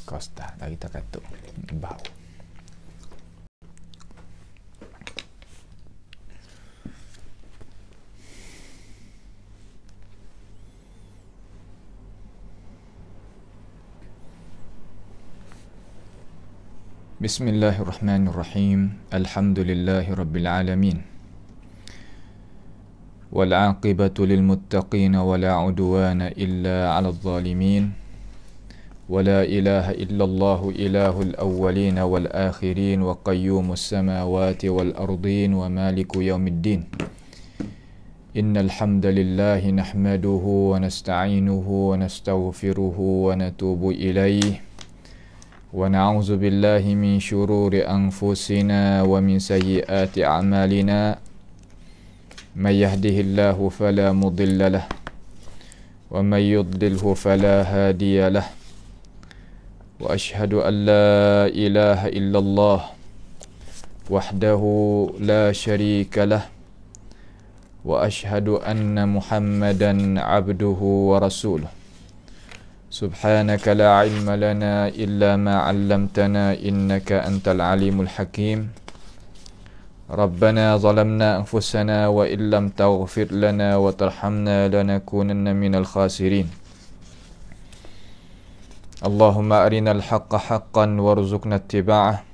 Costa dari kita kata bau. Bismillahirrahmanirrahim. Alhamdulillahi rabbil alamin. Wal 'aqibatu lil muttaqin wa la 'udwana illa 'alal zalimin. Wa la ilaha illallah ilahul awwalin wal akhirin wa qayyumus samawati wal ardin wa maliku yaumiddin. Innal hamdalillahi nahmaduhu wa nasta'inuhu wa nastaghfiruhu wa natubu ilayhi. Wa na'udzu billahi min shururi anfusina wa min sayyiati a'malina. May yahdihillahu fala mudilla lahu wa may yudlilhu fala hadiya lahu. Wa ashhadu an la ilaha illallah wahdahu la syarika lah. Wa ashhadu anna Muhammadan abduhu wa rasuluh. Subhanaka la ilma lana illa ma 'allamtana innaka antal alimul hakim. Rabbana zalamna anfusana wa illam taghfir lana wa tarhamna lanakunanna minal khasirin. Allahumma arinal haqqa haqqan warzuqna ittiba'ah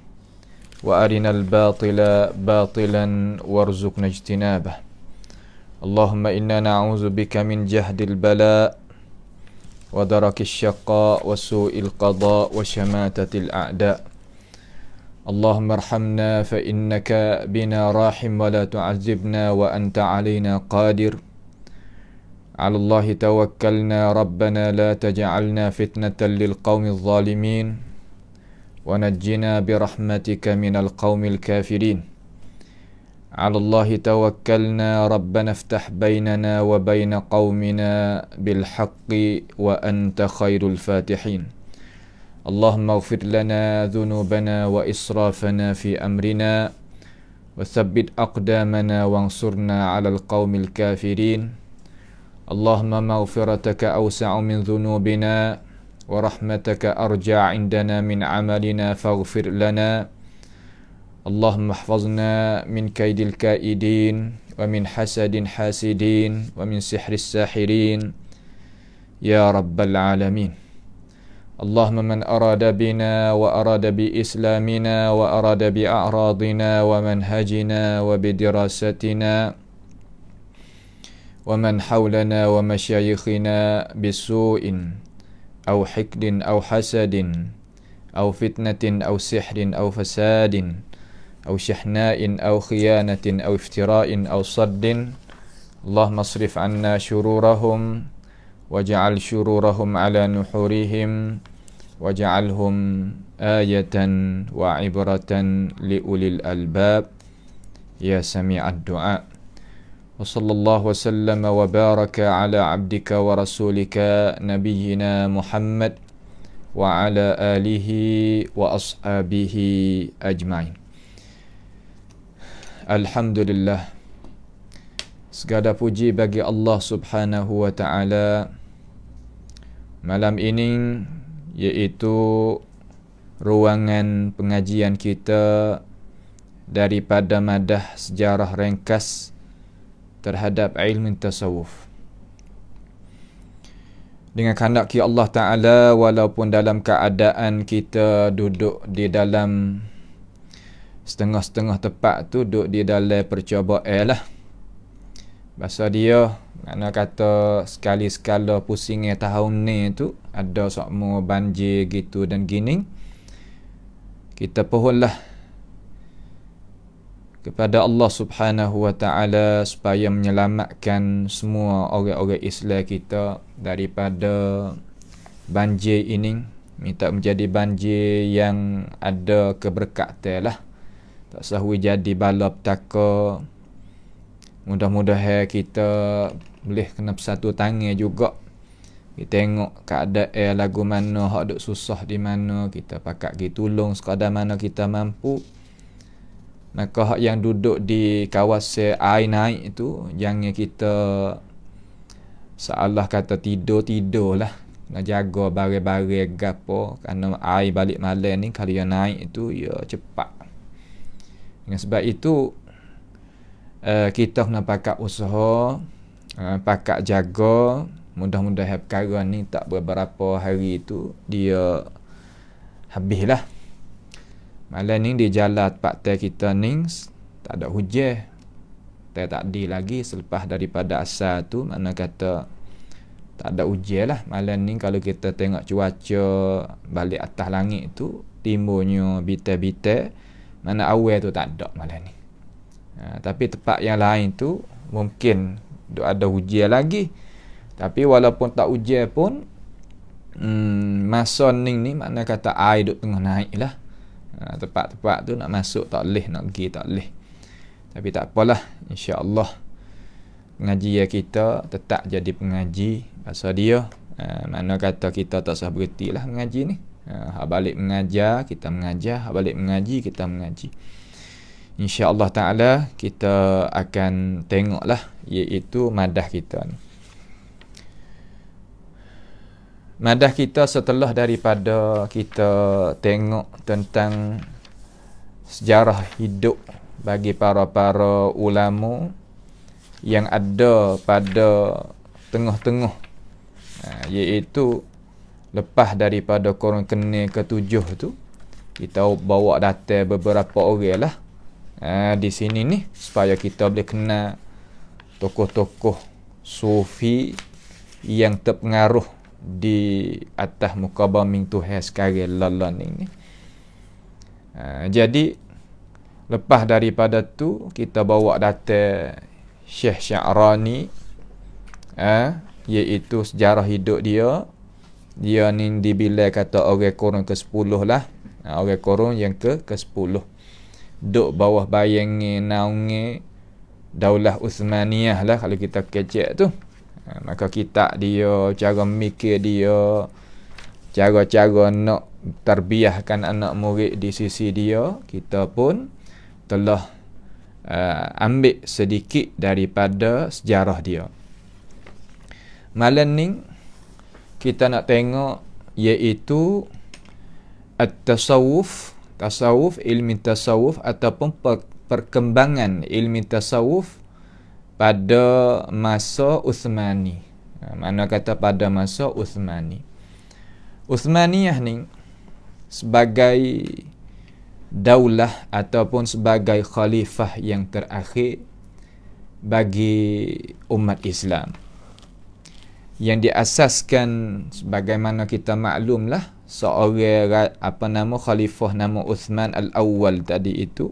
wa arinal batila batilan warzuqna ijtinabah. Allahumma inna na'udzu bika min jahdil bala wa darakis syaqqa wa su'il qada wa syamatatil a'da. Allahumma arhamna fa innaka bina rahim wa la tu'azzibna wa anta 'alaina qadir. 'Ala Allahi tawakkalna rabbana la taj'alna fitnatan lil qaumil zalimin wa najjina bi rahmatika minal qaumil kafirin. 'Ala Allahi tawakkalna rabbana iftah bainana wa baina qaumina bil haqqi wa anta khairul fatihin. Allahumma ighfir lana dhunubana wa israfana fi amrina wa thabbit aqdamana wansurna 'alal qaumil kafirin. Allahumma maghfirataka awsa'u min dhunubina wa rahmataka arja' indana min 'amalina faghfir lana. Allahumma ihfazna min kaidil kaidin wa min hasadin hasidin wa min sihris sahirin ya rabbal alamin. Allahumma man arada bina wa arada bi islamina wa arada bi a'radina wa manhajina wa bi dirasatina wa man hawlana wa masyayikhina bisu'in aw hikdin aw hasadin aw fitnatin aw sihrin aw fasadin aw syahna'in aw khiyanatin aw iftira'in aw saddin. Allahumma asrif 'anna syururahum waj'al syururahum 'ala nuhurihim waj'alhum ayatan wa 'ibratan li ulil albab ya sami'ad du'a. Wa sallallahu wa sallama wa baraka ala abdika wa rasulika nabiyyina Muhammad wa ala alihi wa ashabihi ajma'in. Alhamdulillah, segala puji bagi Allah Subhanahu wa ta'ala. Malam ini iaitu ruangan pengajian kita daripada madah sejarah ringkas terhadap ilmu tasawuf. Dengan kehendak Allah Ta'ala, walaupun dalam keadaan kita duduk di dalam setengah-setengah tempat tu, duduk di dalam percobaan lah. Bahasa dia, mana kata sekali-sekala pusingnya tahun ni tu, ada sokmo banjir gitu dan gini. Kita pohonlah kepada Allah Subhanahu wa ta'ala supaya menyelamatkan semua orang-orang Islam kita daripada banjir ini. Minta menjadi banjir yang ada keberkatan lah, tak sahwi jadi bala petaka. Mudah-mudahan kita boleh kena bersatu tangan juga. Kita tengok keadaan lagu mana hak duk susah di mana, kita pakat pergi tolong sekadar mana kita mampu. Maka hak yang duduk di kawasan air naik itu, jangan kita seolah kata tidur lah. Kena jaga barang-barang gapo, kerana air balik malam ni kalau dia naik itu ya cepat. Dengan sebab itu kita kena pakat usaha, pakat jaga. Mudah-mudahan perkara ni tak beberapa hari itu dia habislah. Malam ni di jalan tempat kita ni tak ada hujan. Tak ada lagi selepas daripada asar tu, mana kata tak ada hujan lah. Malam ni kalau kita tengok cuaca balik atas langit tu, timbulnya bintang-bintang, mana awal tu tak ada malam ni. Tapi tempat yang lain tu mungkin ada hujan lagi. Tapi walaupun tak hujan pun, masa ni mana kata air duk tengah naik lah. Tempat-tempat tu nak masuk tak boleh, nak pergi tak boleh. Tapi tak apalah, insya-Allah pengajian kita tetap jadi pengaji pasal dia. Mana kata kita tak usah berhentilah mengaji ni. Balik mengajar, kita mengajar. Balik mengaji, kita mengaji. InsyaAllah ta'ala kita akan tengoklah, iaitu madah kita ni. Madah kita setelah daripada kita tengok tentang sejarah hidup bagi para ulama yang ada pada tengah-tengah, iaitu lepas daripada Qurun Keni ke-7 tu, kita bawa data beberapa orang lah di sini ni, supaya kita boleh kenal tokoh-tokoh sufi yang terpengaruh di atas muka bumi Tuhan sekarang lalan ni. Jadi lepas daripada tu kita bawa data Syekh Sya'rani, iaitu sejarah hidup dia. Dia ni dibilai kata orang Qurun ke-10 lah. Orang Qurun yang ke-10. Duk bawah bayangi naungi Daulah Uthmaniyah lah kalau kita kecek tu. Maka kitab dia, cara mikir dia, cara-cara nak terbiahkan anak murid di sisi dia, kita pun telah ambil sedikit daripada sejarah dia. Malam ni kita nak tengok iaitu at-tasawuf, ilmu tasawuf ataupun perkembangan ilmu tasawuf pada masa Uthmani. Mana kata pada masa Uthmani. Uthmaniyah ni sebagai daulah ataupun sebagai khalifah yang terakhir bagi umat Islam, yang diasaskan sebagaimana kita maklumlah, seorang khalifah nama Uthman al-Awwal tadi itu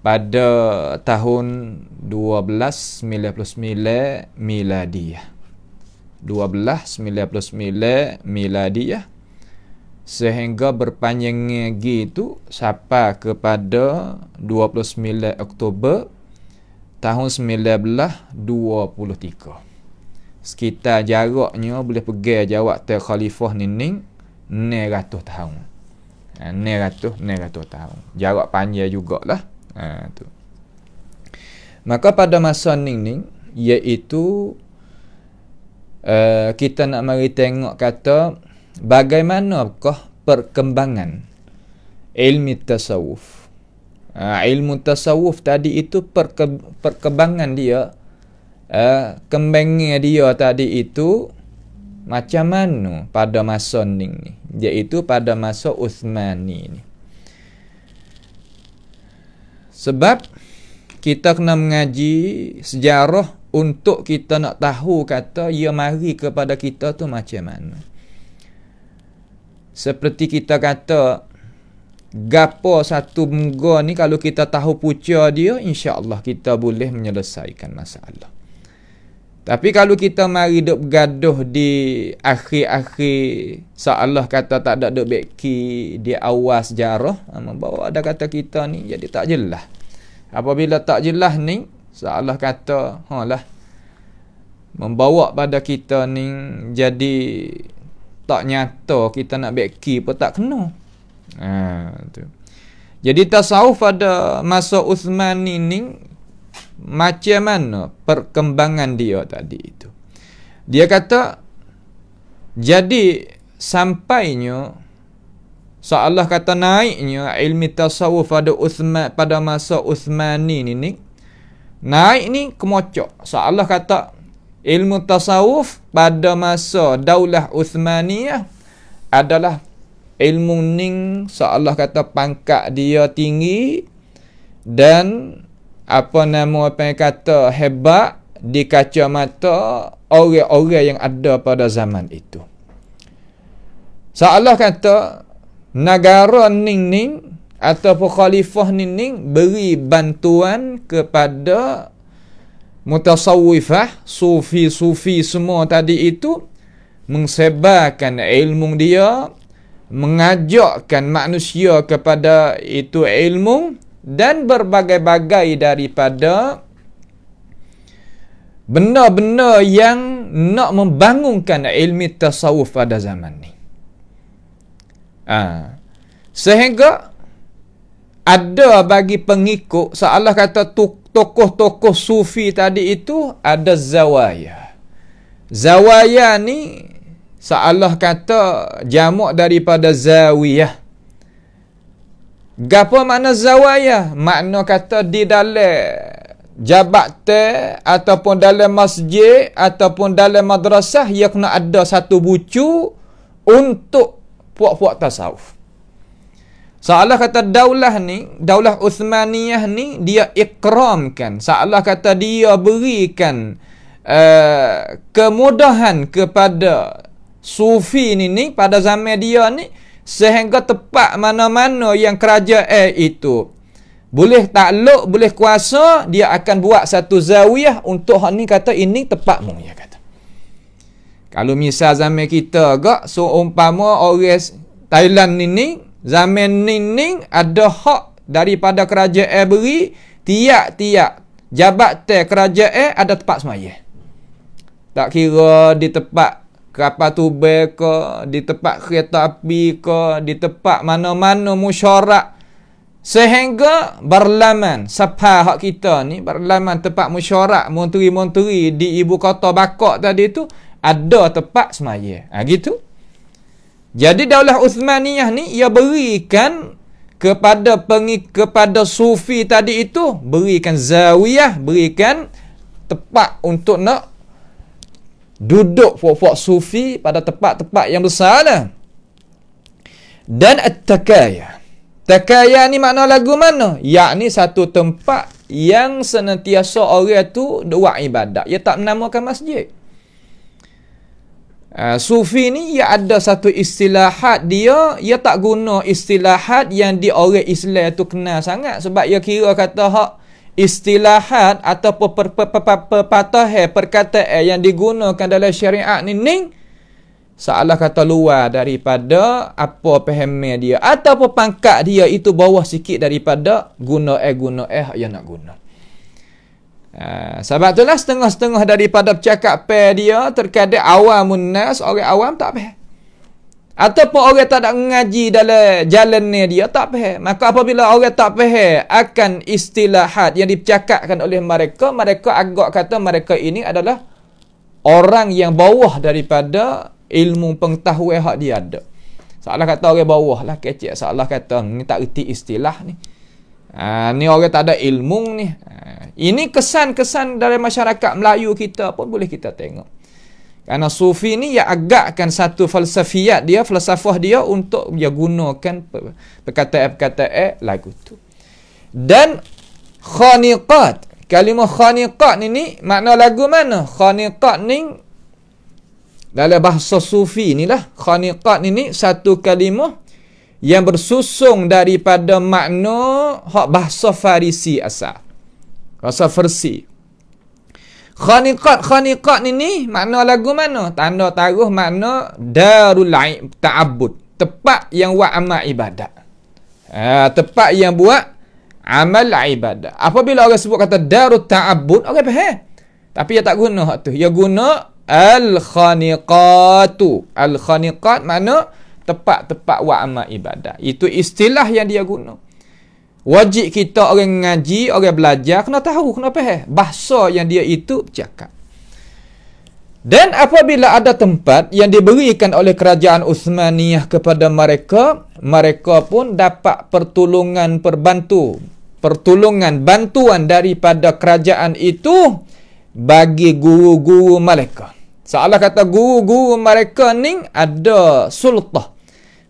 pada tahun 1299 Miladiyah. 1299 Miladiyah, sehingga berpanjang lagi itu sampai kepada 29 Oktober tahun 1923. Sekitar jaraknya boleh pergi jawab khalifah ni 900 tahun. 900 tahun. Jarak panjang jugalah. Tu. Maka pada masa ni iaitu kita nak mari tengok kata bagaimanakah perkembangan ilmu tasawuf. Ilmu tasawuf tadi itu perkembangan dia, kembangnya dia tadi itu macam mana pada masa ni, iaitu pada masa Uthmani ni. Sebab kita kena mengaji sejarah untuk kita nak tahu kata ia mari kepada kita tu macam mana. Seperti kita kata gapo satu minggu ni, kalau kita tahu punca dia, insya-Allah kita boleh menyelesaikan masalah. Tapi kalau kita mari duk bergaduh di akhir-akhir, seolah kata tak ada duk beki di awal sejarah, membawa ada kata kita ni jadi tak jelas. Apabila tak jelas ni, seolah kata membawa pada kita ni jadi tak nyata, kita nak beki pun tak kena. Tu. Jadi tasawuf pada masa Uthmani ni macam mana perkembangan dia tadi itu. Dia kata Jadi sampainya seolah kata naiknya ilmu tasawuf pada masa Uthmani ni naik ni kemocok. Seolah kata ilmu tasawuf pada masa Daulah Uthmaniyah adalah ilmu ning seolah kata pangkat dia tinggi dan apa yang kata hebat di kacamata orang-orang yang ada pada zaman itu. Seolah kata negara ning ataupun khalifah ning beri bantuan kepada mutasawwifah, sufi-sufi semua tadi itu mengsebarkan ilmu dia, mengajakkan manusia kepada itu ilmu dan berbagai-bagai daripada benda-benda yang nak membangunkan ilmu tasawuf pada zaman ni. Sehingga ada bagi pengikut seolah kata tokoh-tokoh sufi tadi itu ada zawaya. Zawaya ni seolah kata jamak daripada zawiyah. Gapo makna zawaya? Makna kata di dalam jabatan ataupun dalam masjid ataupun dalam madrasah ia kena ada satu bucu untuk puak-puak tasawuf. Seolah kata daulah ni, Daulah Uthmaniyah ni dia ikramkan, seolah kata dia berikan kemudahan kepada sufi ni pada zaman dia ni, sehingga tepat mana-mana yang kerajaan itu boleh takluk, boleh kuasa, dia akan buat satu zawiyah untuk hak ni kata ini tepat mu, dia kata. Kalau misal zaman kita gak seumpama orang Thailand ni zaman ni ada hak daripada kerajaan beri, tiap-tiap jabatan kerajaan ada tempat semaya. Tak kira di tempat kapal tubel ke, di tempat kereta api ke, di tempat mana-mana musyarak. Sehingga berlaman siapa hak kita ni, berlaman tempat musyarak menteri-menteri di ibu kota Bakak tadi tu ada tempat semaya. Gitu. Jadi Daulah Uthmaniyah ni ia berikan kepada sufi tadi itu, berikan zawiyah, berikan tempat untuk nak duduk puak-puak sufi pada tempat-tempat yang besar lah. Dan at-takaya. Takaya ni makna lagu mana? Yakni satu tempat yang senantiasa orang tu buat ibadat. Ia tak menamakan masjid. Sufi ni ia ada satu istilahat dia tak guna istilahat yang di orang Islam tu kenal sangat, sebab ia kira kata hak istilahat ataupun perpatahan perkataan yang digunakan dalam syariat ni seolah kata luar daripada apa fahamnya dia ataupun pangkat dia itu bawah sikit daripada guna yang nak guna. Sebab itulah setengah-setengah daripada percakapan dia terkadang awamun nas, orang awam tak faham. Ataupun orang tak ada mengaji dalam jalan ni dia tak faham. Maka apabila orang tak faham akan istilahat yang dipercakapkan oleh mereka agak kata mereka ini adalah orang yang bawah daripada ilmu pengetahuan hak dia ada. Seolah kata orang bawah lah kecil, seolah kata ni tak erti istilah ni. Ni orang tak ada ilmu ni. Ini kesan-kesan dari masyarakat Melayu kita pun boleh kita tengok. Kerana sufi ni ia agakkan satu falsafiyat dia, falsafah dia untuk dia gunakan perkataan-perkataan lagu tu. Dan khaniqat, kalimah khaniqat ni makna lagu mana? Khaniqat ni dalam bahasa sufi ni lah, khaniqat ni satu kalimah yang bersusung daripada makna hak bahasa Farisi asal. Bahasa Farsi. Khaniqat ni makna lagu mana? Tanda taruh makna darul ta'abbud, tempat yang buat amal ibadat. Tempat yang buat amal ibadat. Apabila orang sebut kata darul ta'abbud, orang faham. Tapi dia tak guna hak tu. Dia guna al-khaniqatu. Al-khaniqat makna tempat-tempat buat amal ibadat. Itu istilah yang dia guna. Wajib kita orang ngaji, orang belajar kena tahu, kena faham bahasa yang dia itu bercakap. Dan apabila ada tempat yang diberikan oleh kerajaan Uthmaniyah kepada mereka, mereka pun dapat bantuan daripada kerajaan itu bagi guru-guru mereka. Seolah kata guru-guru mereka ni ada sultah.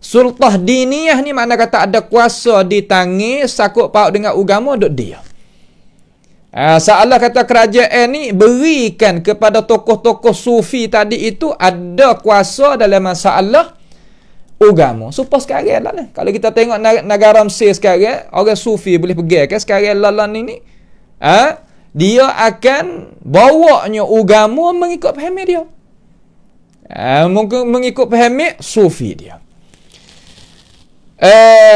Sultah diniyah ni makna kata ada kuasa di tangan, sakut paut dengan agama duk dia. Seolah kata kerajaan ni berikan kepada tokoh-tokoh sufi tadi itu ada kuasa dalam masalah agama. Supaya sekarang lah. Kalau kita tengok negara Mesir sekarang, orang sufi boleh pergi kan sekarang lalan ini. Dia akan bawanya agama mengikut faham dia. Mengikut faham sufi dia.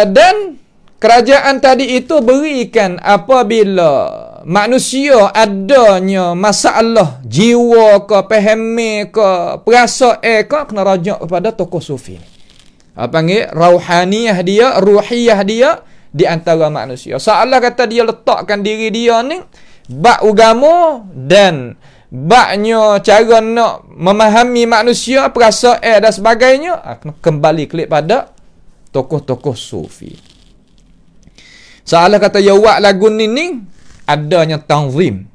Dan kerajaan tadi itu berikan apabila manusia adanya masalah jiwa ke, faham ke, perasaan ke, kena rajak kepada tokoh sufi. Panggil rauhaniyah dia, ruhiyah dia di antara manusia. Seolah kata dia letakkan diri dia ni bak agama dan baknya cara nak memahami manusia, perasaan dan sebagainya kembali klik pada tokoh-tokoh sufi. Seolah kata ya wak lagu ni adanya tanzim,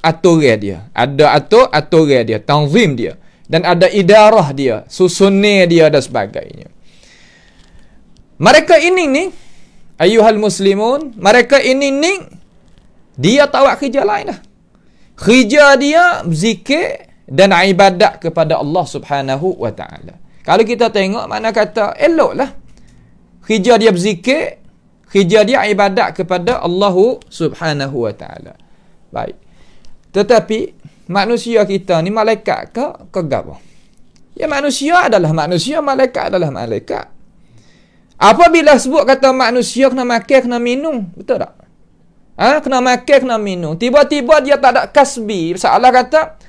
aturan dia. Ada aturan dia, tanzim dia. Dan ada idarah dia, susunan dia dan sebagainya. Mereka ini ni, ayuhal muslimun, mereka ini ni, dia tak buat kerja lain lah. Kerja dia zikir dan ibadat kepada Allah subhanahu wa ta'ala. Kalau kita tengok, mana kata, elok lah. Kerja dia berzikir, kerja dia ibadat kepada Allah subhanahu wa ta'ala. Baik. Tetapi, manusia kita ni malaikat ke apa? Ya manusia adalah manusia, malaikat adalah malaikat. Apabila sebut kata manusia kena makan, kena minum, betul tak? Kena makan, kena minum. Tiba-tiba dia tak ada kasbi. Seolah kata,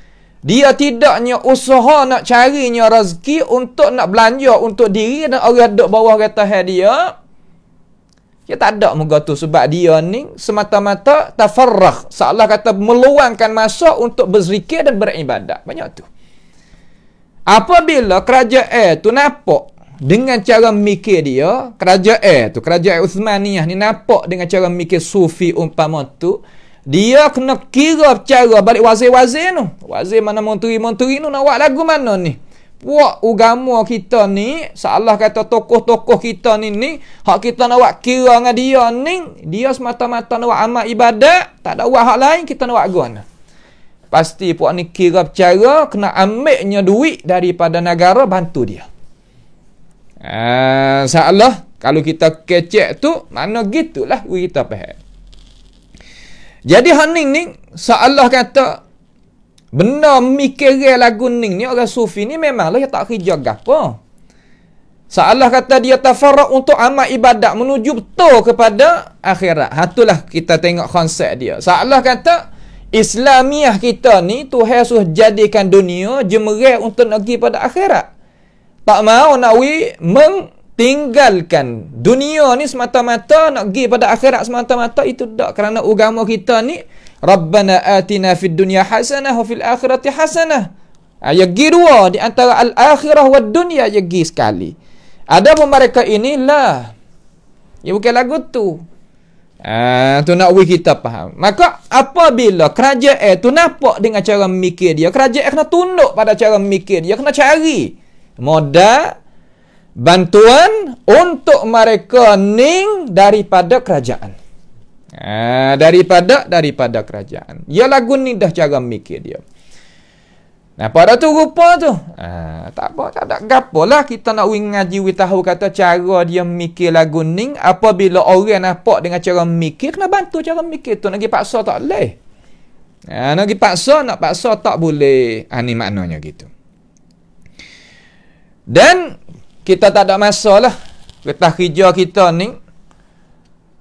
dia tidaknya usaha nak carinya rezeki untuk nak belanja untuk diri dan orang duduk bawah kata dia. Dia tak ada muka tu sebab dia ni semata-mata tafarrah. Seolah kata meluangkan masa untuk berzikir dan beribadat. Banyak tu. Apabila kerajaan tu nampak dengan cara mikir dia, kerajaan Uthmaniyah ni nampak dengan cara mikir sufi umpama tu, dia kena kira cara balik wazir-wazir tu. Wazir mana menteri-menteri tu nak buat lagu mana ni? Buat agama kita ni, seolah kata tokoh-tokoh kita ni, hak kita nak buat kira dengan dia ni, dia semata-mata nak buat amal ibadat, tak ada buat hak lain, kita nak buat agama. Pasti puak ni kira cara kena ambilnya duit daripada negara bantu dia. Seolah kalau kita kecek tu, mana gitulah kita faham. Jadi haning ni seolah kata benda mikir lagu ni orang sufi ni memanglah dia tak kerja gapo. Seolah kata dia tafarraq untuk amal ibadat menuju betul kepada akhirat. Itulah kita tengok konsep dia. Seolah kata Islamiah kita ni Tuhan suruh jadikan dunia jemerai untuk nak pergi pada akhirat. Tak mau nak tinggalkan dunia ni semata-mata nak pergi pada akhirat semata-mata, itu tak. Kerana agama kita ni Rabbana atina fid dunya hasanah wa fil akhirati hasanah. Ya gi dua di antara al-akhirah wa dunya, ya gi sekali. Ada pun mereka inilah. Ya bukan lagu tu. Tu nak kita faham. Maka apabila kerajaan tu nampak dengan cara mikir dia, kerajaan kena tunduk pada cara mikir dia, kena cari modal bantuan untuk mereka ning daripada kerajaan. Daripada kerajaan. Ya lagu ni dah cara mikir dia. Nah, pada tu rupa tu. Tak apa, tak ada gapo lah kita nak ngaji tahu kata cara dia mikir lagu ni. Apabila orang nampak dengan cara mikir, kena bantu cara mikir tu. Nak pergi paksa tak boleh. Nak pergi paksa, nak paksa tak boleh. Ni maknanya gitu. Dan kita tak ada masalah. Kita kerja kita ni,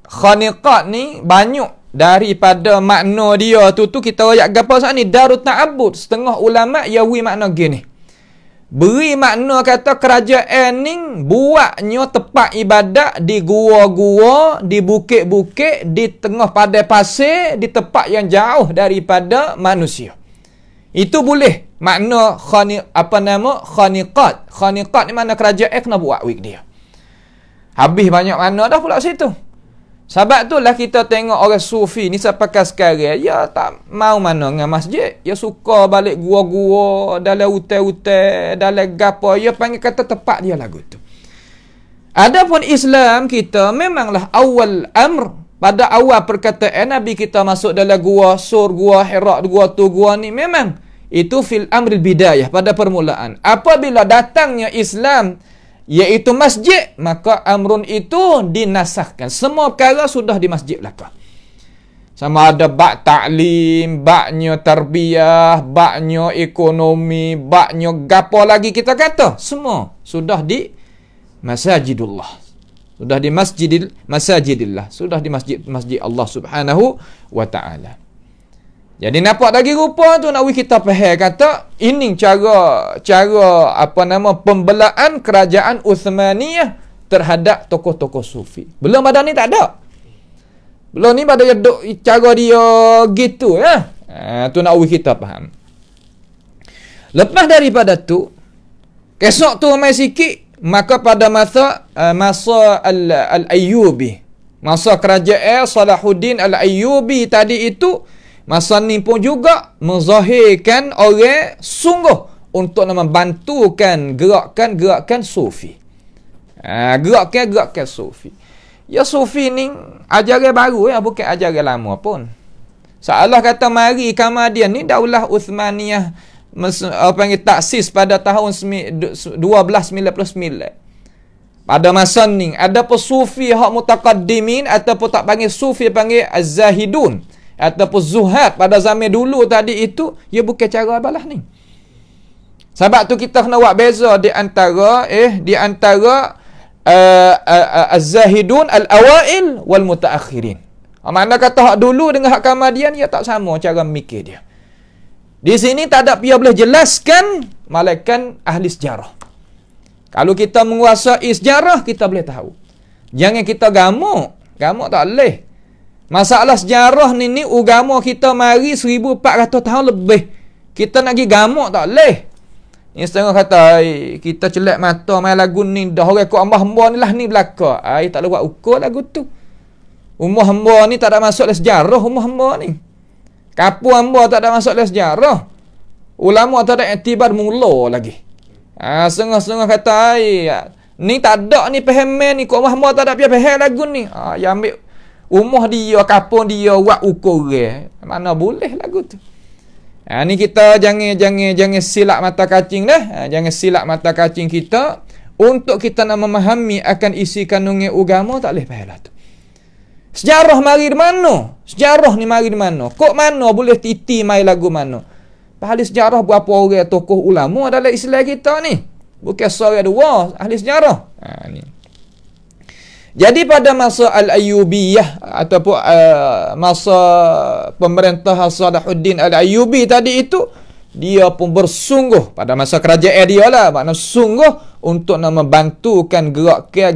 khaniqat ni banyak daripada makna dia tu kita royak gapo sat ni darut ta'abbud. Setengah ulama yawi makna gini. Beri makna kata kerajaan ni buatnya tempat ibadat di gua-gua, di bukit-bukit, di tengah padang pasir, di tempat yang jauh daripada manusia. Itu boleh. Makna khaniqat. Khaniqat ni mana kerajaan kena buat wig dia. Habis banyak mana dah pula situ. Sebab tu lah kita tengok orang sufi ni sampai sekarang, ya tak mau mana dengan masjid. Ya suka balik gua-gua, dalam hutan-hutan, dalam gapo, ya panggil kata tepat dia lagu tu. Adapun Islam kita memanglah awal amr, pada awal perkataan Nabi kita masuk dalam gua Sur, gua Hira, gua tu, gua ni, memang itu fil amril bidayah, pada permulaan. Apabila datangnya Islam, iaitu masjid, maka amrun itu dinasahkan. Semua perkara sudah di masjid belakang. Sama ada bak ta'lim, baknya tarbiyah, baknya ekonomi, baknya gapo lagi kita kata, semua sudah di masajidullah. Sudah di masajidillah. Sudah di masjid Allah Subhanahu wa ta'ala. Jadi nampak lagi rupa tu nak kita faham kata ini cara pembelaan kerajaan Uthmaniyah terhadap tokoh-tokoh sufi. Belum pada ni tak ada. Belum ni pada cara dia gitu ya. Tu nak kita faham. Lepas daripada tu, esok tu mai sikit, maka pada masa Al-Ayyubi, masa kerajaan Salahuddin Al-Ayyubi tadi itu, masa ni pun juga menzahirkan orang sungguh untuk membantukan gerakan sufi. Gerakan sufi. Ya sufi ni ajaran baru ya, bukan ajaran lama pun. Seolah kata mari kemudian ni Daulah Uthmaniyah panggil taksis pada tahun 1299. Pada masa ni ada sufi hak mutaqaddimin ataupun tak panggil sufi, panggil az-zahidun ataupun zuhad pada zaman dulu tadi itu, ia bukan cara balas ni. Sebab tu kita kena buat beza di antara az-zahidun al-awail wal mutaakhirin. Makna kata hak dulu dengan hak kemudian ia tak sama cara mikir dia. Di sini tak ada dia boleh jelaskan malaikat ahli sejarah. Kalau kita menguasai sejarah, kita boleh tahu. Jangan kita gamuk tak boleh. Masalah sejarah ni agama kita mari 1400 tahun lebih. Kita nak pergi gamuk tak boleh. Ni setengah kata, kita celak mata main lagu ni, dah orang kau hamba ni lah ni belaka. Tak boleh buat ukur lagu tu. Umur hamba ni tak ada masuk dalam sejarah umur hamba ni. Kapu hamba tak ada masuk dalam sejarah. Ulama tak ada iktibar mula lagi. Setengah-setengah kata, ni tak ada ni pahaman ni, kau hamba tak ada pihak lagu ni. Ya ambil umur dia, kapung dia, buat ukur dia. Mana boleh lagu tu. Ni kita jangan silap mata kacing dah. Jangan silap mata kacing kita. Untuk kita nak memahami akan isi kandungan agama, tak boleh faham lah tu. Sejarah mari di mana? Sejarah ni mari di mana? Kok mana boleh titi mai lagu mana? Ahli sejarah berapa orang tokoh ulama dalam Islam kita ni? Bukan seorang dua ahli sejarah. Ni. Jadi pada masa Al-Ayyubiyah ataupun masa pemerintah Salahuddin Al-Ayyubi tadi itu, dia pun bersungguh pada masa kerajaan dia lah, makna sungguh untuk nak membantukan gerakan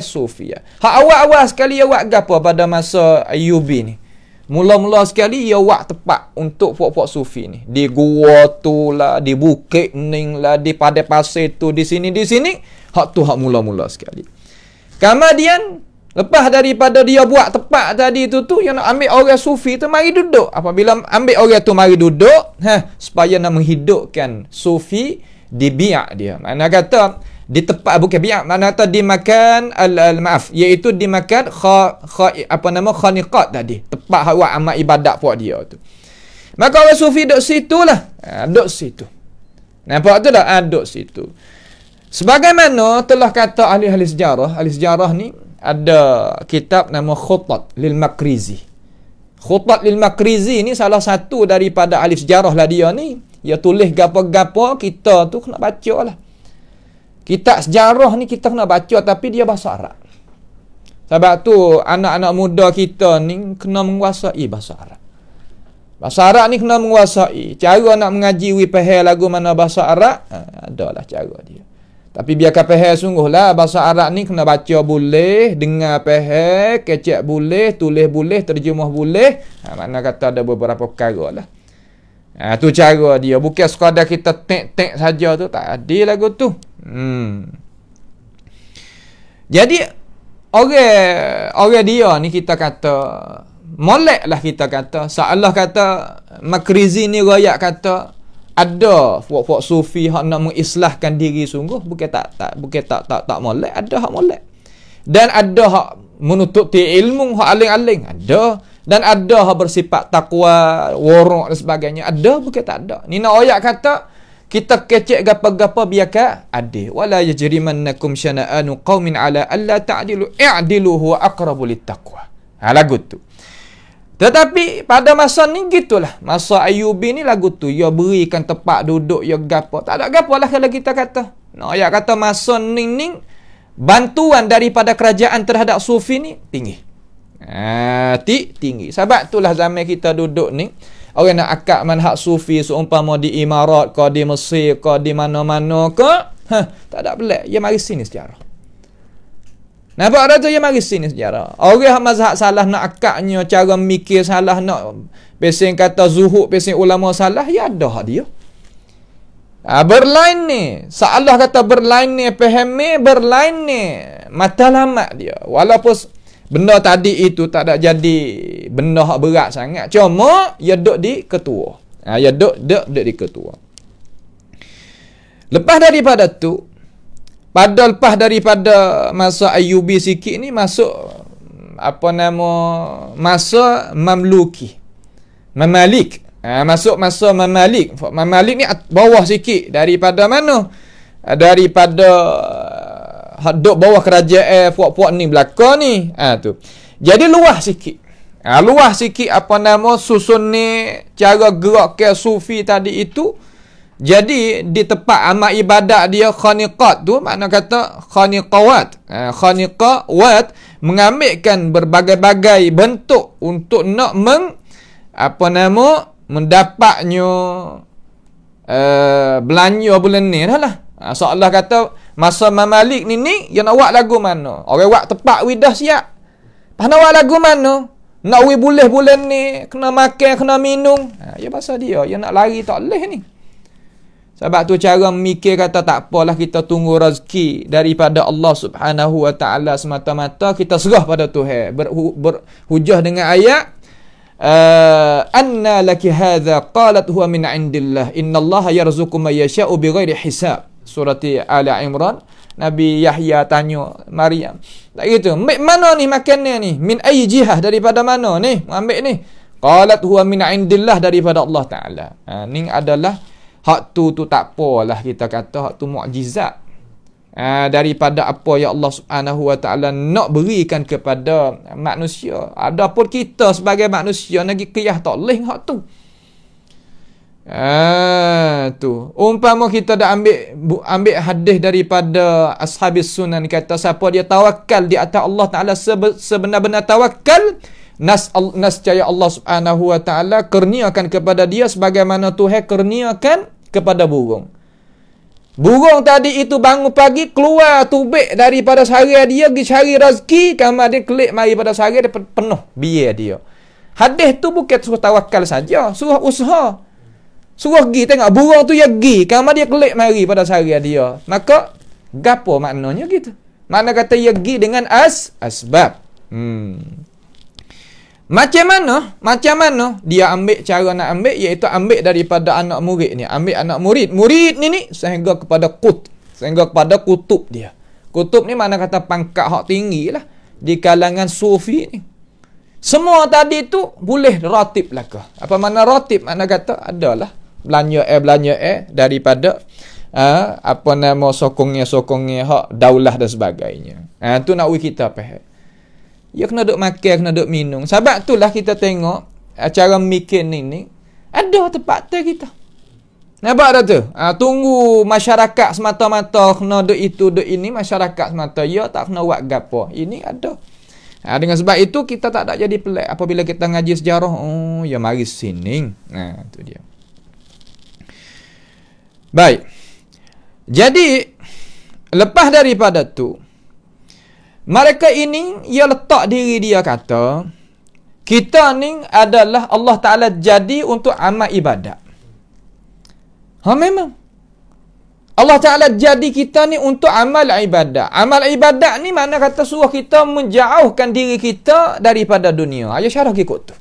Sufia. Hak awal-awal sekali dia buat gapo pada masa Ayyubi ni. Mula-mula sekali dia buat tepat untuk puak-puak Sufi ni. Di gua tu lah, di bukit ning lah, di padai pasir tu, di sini. Hak tu hak mula-mula sekali. Kemudian lepas daripada dia buat tepat tadi tu yang nak ambil orang Sufi tu mari duduk. Apabila ambil orang tu mari duduk, supaya nak menghidupkan Sufi di biak dia. Mana kata di tempat, bukan biak, mana kata di makan iaitu di makan khaniqat tadi, tempat hak buat amal ibadat puak dia tu. Maka orang Sufi duduk situlah. Duduk situ. Nampak tu dah? Duduk situ. Sebagaimana telah kata ahli-ahli sejarah ni ada kitab nama Khutat lil Makrizi. Khutat lil Makrizi ni salah satu daripada ahli sejarah lah dia ni. Dia tulis gapo-gapo, kita tu kena baca lah. Kitab sejarah ni kita kena baca, tapi dia bahasa Arab. Sebab tu anak-anak muda kita ni kena menguasai bahasa Arab. Bahasa Arab ni kena menguasai. Cara nak mengaji faham lagu mana bahasa Arab, adalah cara dia. Tapi biarkan faham sungguhlah bahasa Arab ni kena baca boleh, dengar faham, kecek boleh, tulis boleh, terjemah boleh. Makna kata ada beberapa perkara lah. Tu cara dia. Bukan sekadar kita tek-tek saja tu. Tak adil lagu tu. Jadi orang dia ni kita kata molek lah kita kata. Seolah kata Makrizi ni royak kata ada puak-puak sufi hak nak mengislahkan diri sungguh, bukan tak molek, ada hak molek. Dan ada hak menuntut ilmu, hak aling-aling, ada. Dan ada hak bersifat takwa, warok dan sebagainya, ada, bukan tak ada. Ni nak royak kata kita kecek gapa-gapa biarkan adil. Wala yajrimannakum syana'anu qaumin ala alla ta'dilu i'dilu huwa aqrabu littaqwa. Lagu tu. Tetapi pada masa ni gitulah. Masa Ayyubi ni lagu tu. Ya berikan tempat duduk, ya gapo. Tak ada gapo lah kalau kita kata. Ya kata masa ni bantuan daripada kerajaan terhadap sufi ni tinggi. Tinggi. Sebab itulah zaman kita duduk ni. Orang nak akak manhaj sufi seumpama di Imarat ke, di Mesir ke, di mana-mana ke. Tak ada pelik. Ya mari sini sejarah. Nampak ada tu yang mari sini sejarah. Orang mazhab salah nak akaknya, cara mikir salah, nak pesing kata zuhud, pesing ulama salah, ya ada hak dia. Berlain ni. Salah kata berlain ni, faham ni, berlain ni. Matlamat dia. Walaupun benda tadi itu tak ada jadi benda hak berat sangat. Cuma, ya duduk di ketua. Ya duduk di ketua. Lepas daripada tu, lepas daripada masa Ayyubi sikit ni masuk masa Mamluki. Mamalik. Masuk masa Mamalik. Mamalik ni bawah sikit daripada mana? Daripada duduk bawah kerajaan puak-puak ni belakang ni. Tu. Jadi luah sikit. Luah sikit susun ni cara gerak ke sufi tadi itu. Jadi di tempat amal ibadat dia khaniqat tu, makna kata khaniqawat. Khaniqawat mengambilkan berbagai-bagai bentuk untuk nak mendapatnya belanja bulan ni lah. Seolah kata masa Mamalik ni dia nak buat lagu mana? Orang buat tempat widah siap. Pas nak buat lagu mana? Nak boleh bulan ni, kena makan, kena minum. Ya pasal dia nak lari tak boleh ni. Sebab tu cara mikir kata tak apalah kita tunggu rezeki daripada Allah Subhanahu wa taala semata-mata, kita serah pada Tuhan. Berhujah dengan ayat anna laki hadza qalat huwa min indillah innallaha yarzuqu man yasha'u bighairi hisab. Surah Ali Imran. Nabi Yahya tanya Maryam, tak gitu, mana ni makannya ni? Min ayyi jihah, daripada mana ni? Ambil ni. Qalat huwa min indillah, daripada Allah taala. Ni adalah hak tu tak apalah kita kata, hak tu mukjizat daripada apa yang Allah Subhanahu wa taala nak berikan kepada manusia. Adapun kita sebagai manusia nak qiyah tak leh hak tu. Tu umpama kita dah ambil hadis daripada ashabis sunan, kata siapa dia tawakal di atas Allah taala sebenar-benar tawakal, nascaya Allah Subhanahu wa taala kurniakan kepada dia sebagaimana Tuhan kurniakan kepada burung. Burung tadi itu bangun pagi, keluar tubik daripada sarang dia, pergi cari rezeki, kamar dia kelik mari pada sarang dia penuh biar dia. Hadis tu bukan suruh tawakal saja, suruh usaha. Suruh pergi tengok burung tu ya pergi, kamar dia kelik mari pada sarang dia. Maka gapo maknanya gitu? Makna kata ya pergi dengan asbab. Macam mana dia ambil cara nak ambil, iaitu ambil daripada anak murid ni, ambil anak murid ni sehingga kepada kutub dia. Kutub ni mana kata pangkat hak tinggi lah di kalangan sufi ni. Semua tadi tu boleh ratib lah ke? Apa mana ratib? Mana kata adalah belanja daripada sokongnya hak daulah dan sebagainya. Tu nak kita faham. Ya kena duk makan, kena duk minum. Sebab itulah kita tengok cara mikir ni ada tempat tu kita. Nampak dah tu? Tunggu masyarakat semata-mata kena duk itu, duk ini, masyarakat semata. Ya tak kena buat gapo. Ini ada. Dengan sebab itu kita tak ada jadi pelik apabila kita ngaji sejarah. Oh, ya mari sini. Tu dia. Baik. Jadi lepas daripada tu, mereka ini, ia letak diri dia kata, kita ni adalah Allah Ta'ala jadi untuk amal ibadat. Memang. Allah Ta'ala jadi kita ni untuk amal ibadat. Amal ibadat ni mana kata suruh kita menjauhkan diri kita daripada dunia. Ayah syarah ikut tu.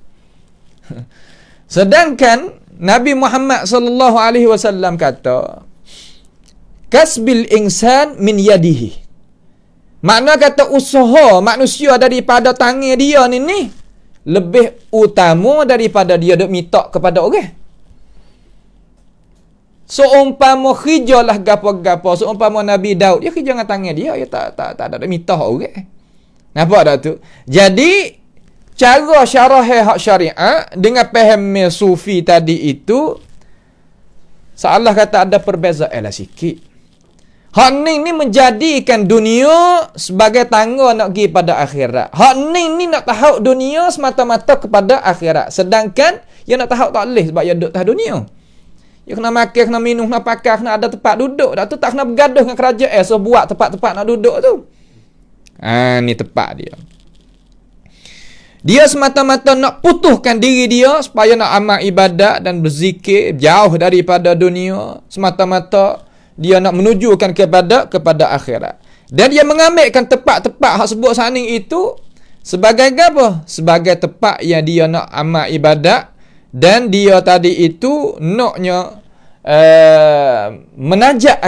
Sedangkan Nabi Muhammad sallallahu alaihi wasallam kata, kasbil insan min yadihi. Makna kata usaha manusia daripada tangan dia ni lebih utama daripada dia duk minta kepada orang. Seumpama kerjalah gapo-gapo, seumpama Nabi Daud, dia kerja dengan tangan dia, dia tak ada minta orang. Nampak tak tu? Jadi cara syarah hak syariat dengan faham sufi tadi itu, seolah kata ada perbezaan lah sikit. Hak ni menjadikan dunia sebagai tangga nak pergi pada akhirat. Hak ni nak tahu dunia semata-mata kepada akhirat. Sedangkan dia nak tahu tak boleh sebab dia duduk atas dunia. Dia kena makan, kena minum, kena pakai, kena ada tempat duduk. Dah tu tak kena bergaduh dengan kerajaan. So buat tempat-tempat nak duduk tu. Ni tempat dia. Dia semata-mata nak putuskan diri dia supaya nak amal ibadat dan berzikir jauh daripada dunia. Semata-mata dia nak menujukan kepada akhirat. Dan dia mengambilkan tempat-tempat hak sebut saning itu sebagai apa? Sebagai tempat yang dia nak amal ibadat. Dan dia tadi itu naknya menajak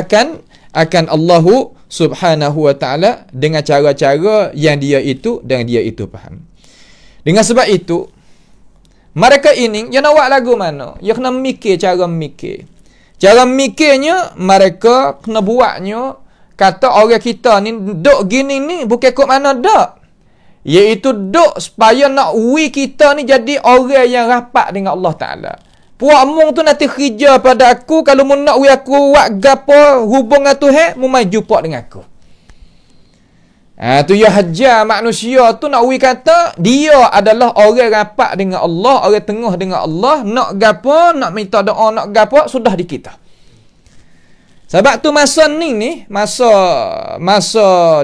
akan Allahu Subhanahu wa ta'ala dengan cara-cara yang dia itu faham. Dengan sebab itu, mereka ini, dia nak buat lagu mana? Dia kena mikir cara mikir. Cara mikirnya, mereka kena buatnya, kata orang kita ni, duk gini ni, bukan kok mana dak. Iaitu duk supaya nak kita ni jadi orang yang rapat dengan Allah Ta'ala. Puak mung tu nanti kerja pada aku, kalau mu nak aku buat gapo hubung dengan Tuhan, mu mai jumpa dengan aku. Tu ya hajar manusia tu nak kata dia adalah orang rapat dengan Allah, orang tengah dengan Allah, nak gapo, nak minta doa, nak gapo sudah di kita. Sebab tu masa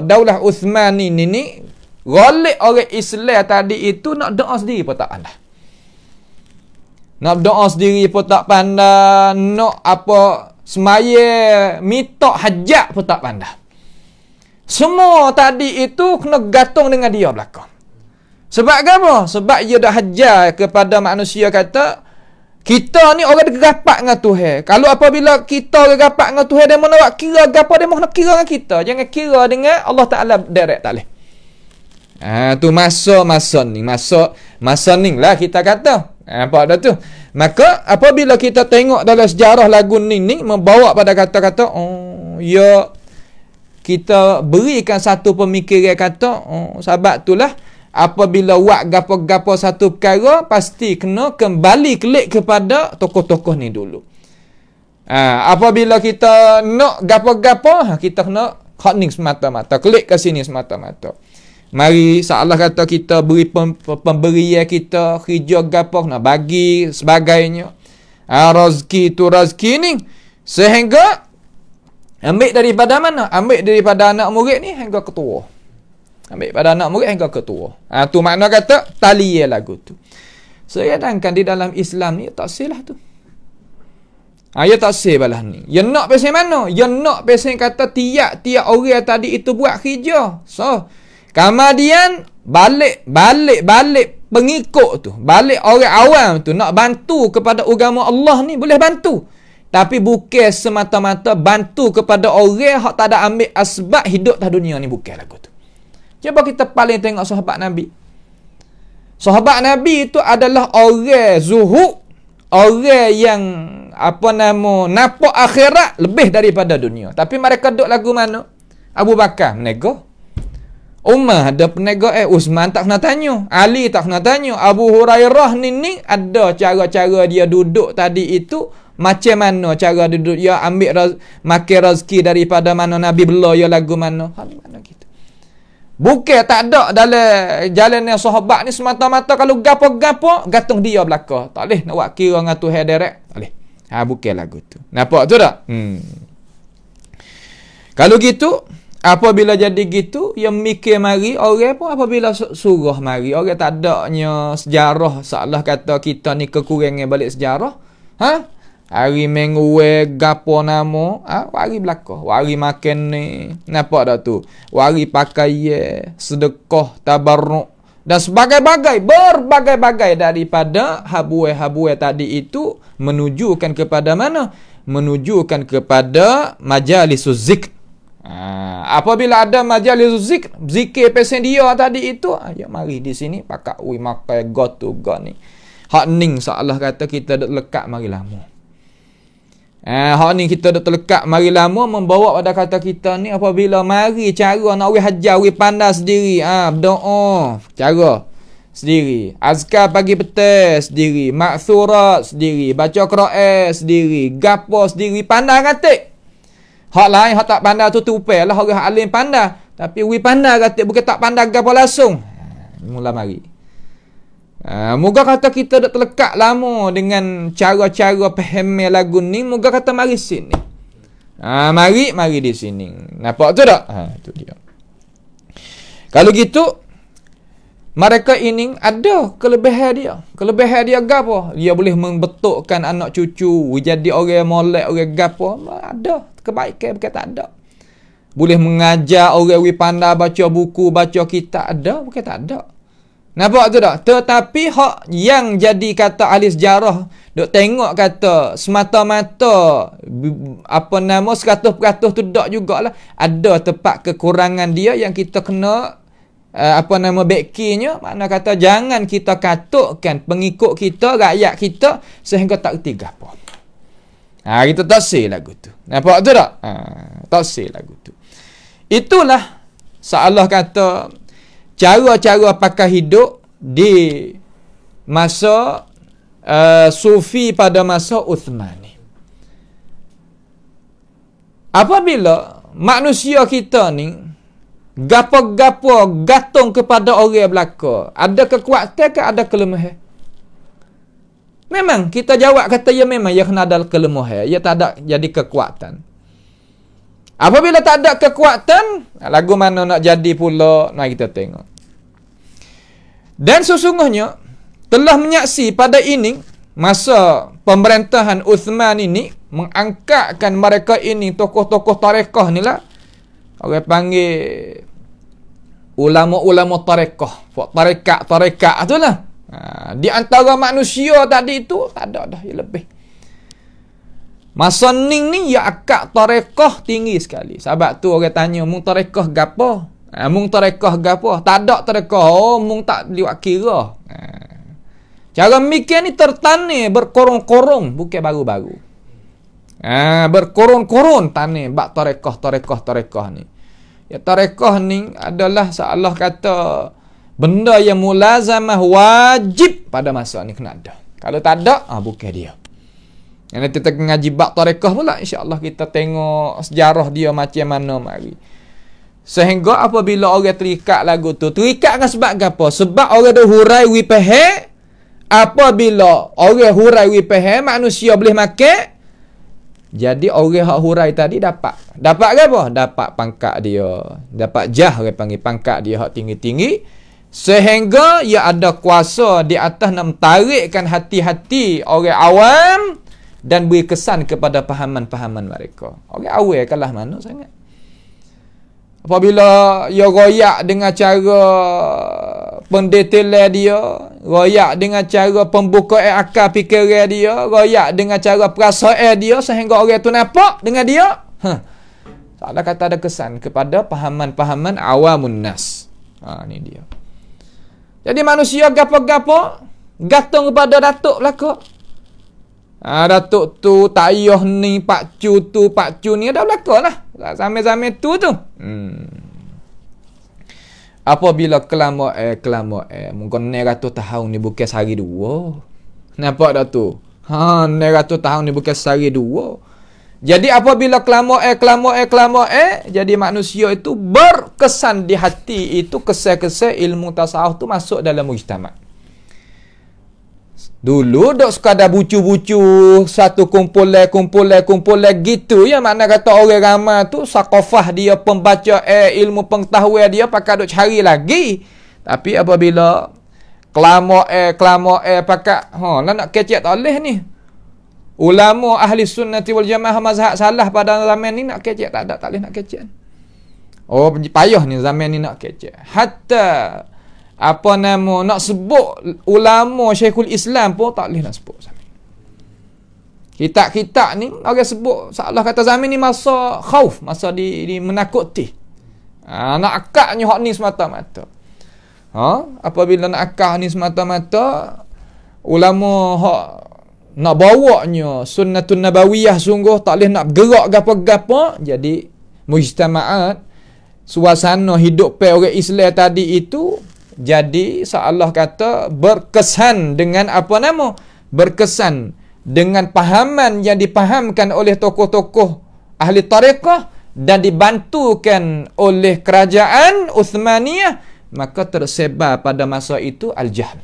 Daulah Uthman ni golek orang Islam tadi itu nak doa sendiri pun tak pandai. Nak doa sendiri pun tak pandai, nak apa semaya minta hajat pun tak pandai. Semua tadi itu kena gantung dengan dia belakang. Sebab apa? Sebab dia dah hajar kepada manusia kata, kita ni orang rapat dengan Tuhan. Kalau apabila kita orang rapat dengan Tuhan, dia mau nak kira apa, dia mau nak kira dengan kita. Jangan kira dengan Allah Ta'ala direct, tak boleh. Tu masa ni lah kita kata. Apa dah tu? Maka apabila kita tengok dalam sejarah lagu ni membawa pada kata-kata, ya kita berikan satu pemikiran kata, sebab itulah apabila buat gapo-gapo satu perkara pasti kena kembali kelik kepada tokoh-tokoh ni dulu. Apabila kita nak gapo-gapo, kita kena hak ni semata-mata, kelik ke sini semata-mata. Mari seolah kata kita beri pemberian kita, kerja gapo nak bagi sebagainya. Rezeki tu rezeki ni sehingga ambil daripada mana? Ambil daripada anak murid ni hingga ketua. Ambil pada anak murid hingga ketua. Tu makna kata taliye lagu tu. Sedangkan di dalam Islam ni tak silah tu. Ya tak sih balah ni. Ya nak pasal mana? Ya nak pasal kata tiap-tiap orang tadi itu buat kerja. So kemudian balik pengikut tu, balik orang awam tu nak bantu kepada agama Allah ni boleh bantu. Tapi bukan semata-mata bantu kepada orang hak tak ada ambil asbab hidup dah dunia ni, bukan lagu tu. Cuba kita paling tengok sahabat Nabi. Sahabat Nabi itu adalah orang zuhud, orang yang nampak akhirat lebih daripada dunia. Tapi mereka duduk lagu mana? Abu Bakar menego. Umar ada penega, Uthman tak kena tanya, Ali tak kena tanya, Abu Hurairah ni ada cara-cara dia duduk tadi itu macam mana cara duduk dia ambil makan rezeki daripada mana Nabi bela ya lagu mana. Mana gitu. Bukan tak ada dalam jalan yang sahabat ni semata-mata kalau gapo-gapo gantung dia belaka. Tak boleh nak buat kira dengan Tuhan direct. Tak boleh. Bukan lagu tu. Nampak tu tak? Kalau gitu apabila jadi gitu, yang mikir mari, orang pun apabila suruh mari, orang tak adanya sejarah, seolah kata kita ni kekurangan balik sejarah. Hari minggu gapo nama, wari belakang, wari makan ni, nampak dah tu, wari pakai sedekah, tabarruk dan berbagai-bagai daripada habuai tadi itu menujukan kepada mana? Menujukan kepada majalisuz zikr. Apabila ada majalisuz zikr, zikir pesen dia tadi itu, ya mari di sini pakak makai gotu ni. Hak ning seolah kata kita dak lekat mari lama. Hak ni kita dah terlekat mari lama membawa pada kata kita ni apabila mari cara nak hajar pandai sendiri, berdoa cara sendiri, azkar pagi petang sendiri, maksurat sendiri, baca Quran sendiri, gapo sendiri, pandai katik. Hak lain hak tak pandai tu tupai lah orang alim pandai, tapi wi pandai katik bukan tak pandai gapo langsung. Mula mari. Moga kata kita dah terlekat lama dengan cara-cara faham lagu ni, moga kata mari sini. Mari di sini. Nampak tu tak? Itu dia. Kalau gitu, mereka ini ada kelebihan dia. Kelebihan dia gapo? Dia boleh membetulkan anak cucu, jadi orang molek, orang gapo. Ada kebaikan bukan tak ada. Boleh mengajar orang pandai baca buku, baca kitab, ada bukan tak ada. Nampak tu tak? Tetapi hak yang jadi kata ahli sejarah duk tengok kata semata-mata 100% tu tak jugalah. Ada tempat kekurangan dia yang kita kena backinya. Makna kata jangan kita katukkan pengikut kita, rakyat kita sehingga tak reti gapo. Kita taksir lagu tu. Nampak tu tak? Taksir lagu tu. Itulah seolah kata cara-cara pakai hidup di masa Sufi pada masa Uthmani. Apabila manusia kita ni gapo-gapo gantung kepada orang belaka, ada kekuatan ke ada kelemahan? Memang kita jawab kata ya memang ya kena ada kelemahan, ya tak ada jadi kekuatan. Apabila tak ada kekuatan, lagu mana nak jadi pula, nak kita tengok. Dan sesungguhnya telah menyaksi pada ini masa pemerintahan Uthman ini mengangkatkan mereka ini tokoh-tokoh tarekah ni lah. Orang panggil ulama-ulama tarekah, tarekat tu lah. Di antara manusia tadi itu tak ada dah yang lebih. Masa ni ya akak tarekah tinggi sekali. Sebab tu orang tanya mung tarekah gapo? Mung tarekah gapo? Tak ada tarekah. Mung tak liwat kira. Cara mikir ni tertane berkorong-korong, bukan baru-baru. Berkorong-korong tane bak tarekah ni. Ya tarekah ni adalah seolah kata benda yang mulazamah wajib pada masa ni kena ada. Kalau tak ada, bukan dia. Yang nanti kita ngaji bab tarekah pula, insya-Allah kita tengok sejarah dia macam mana mari. Sehingga apabila orang terikat lagu tu, terikat kan sebab apa? Sebab orang dah hurai wi pehe. Apabila orang hurai wi pehe, manusia boleh makan. Jadi orang hak hurai tadi dapat apa? Dapat pangkat dia, dapat jah, orang panggil pangkat dia hak tinggi-tinggi. Sehingga ia ada kuasa di atas nak mentarikkan hati-hati orang awam dan beri kesan kepada pahaman-pahaman mereka. Orang awam kalah mana sangat. Apabila ia royak dengan cara pendetailan dia, royak dengan cara pembukaan akal fikiran dia, royak dengan cara perasaan dia sehingga orang tu nampak dengan dia. Salah kata ada kesan kepada pahaman-pahaman awamun nas. Ni dia. Jadi manusia gapo-gapo gantung kepada datuk belaka. Datuk tu tak payah ni, pak cu tu, pak cu ni ada belaka lah. Zaman-zaman tu. Apabila kelama mungkin 900 tahun ni bukan sehari dua. Nampak tak tu? 900 tahun ni bukan sehari dua. Jadi apabila kelama jadi manusia itu berkesan di hati itu, kesan-kesan ilmu tasawuf tu masuk dalam mujtama'. Dulu dok sekadar bucu-bucu satu kumpulan gitu ya, makna kata orang ramai tu sakofah dia, pembaca ilmu pengetahuan dia pakai dok cari lagi. Tapi apabila kelama pakai lah nak kecek tak boleh ni. Ulama ahli sunnati wal jamaah mazhab salah pada zaman ni nak kecek tak boleh nak kecek. Oh payah ni zaman ni nak kecek. Hatta nak sebut ulama Syekhul Islam pun tak boleh nak sebut zaman. Kitab-kitab ni orang sebut seolah kata zaman ni masa khauf, masa di menakuti. Nak akaknya hak ni semata-mata. Apabila nak akak ni semata-mata, ulama hak nak bawanya sunnatun nabawiyah sungguh tak boleh nak gerak gapo-gapo. Jadi mujtama'at, suasana hidup orang Islam tadi itu jadi seolah kata berkesan dengan berkesan dengan pahaman yang dipahamkan oleh tokoh-tokoh ahli tariqah dan dibantukan oleh kerajaan Uthmaniyah, maka tersebar pada masa itu al-jahl.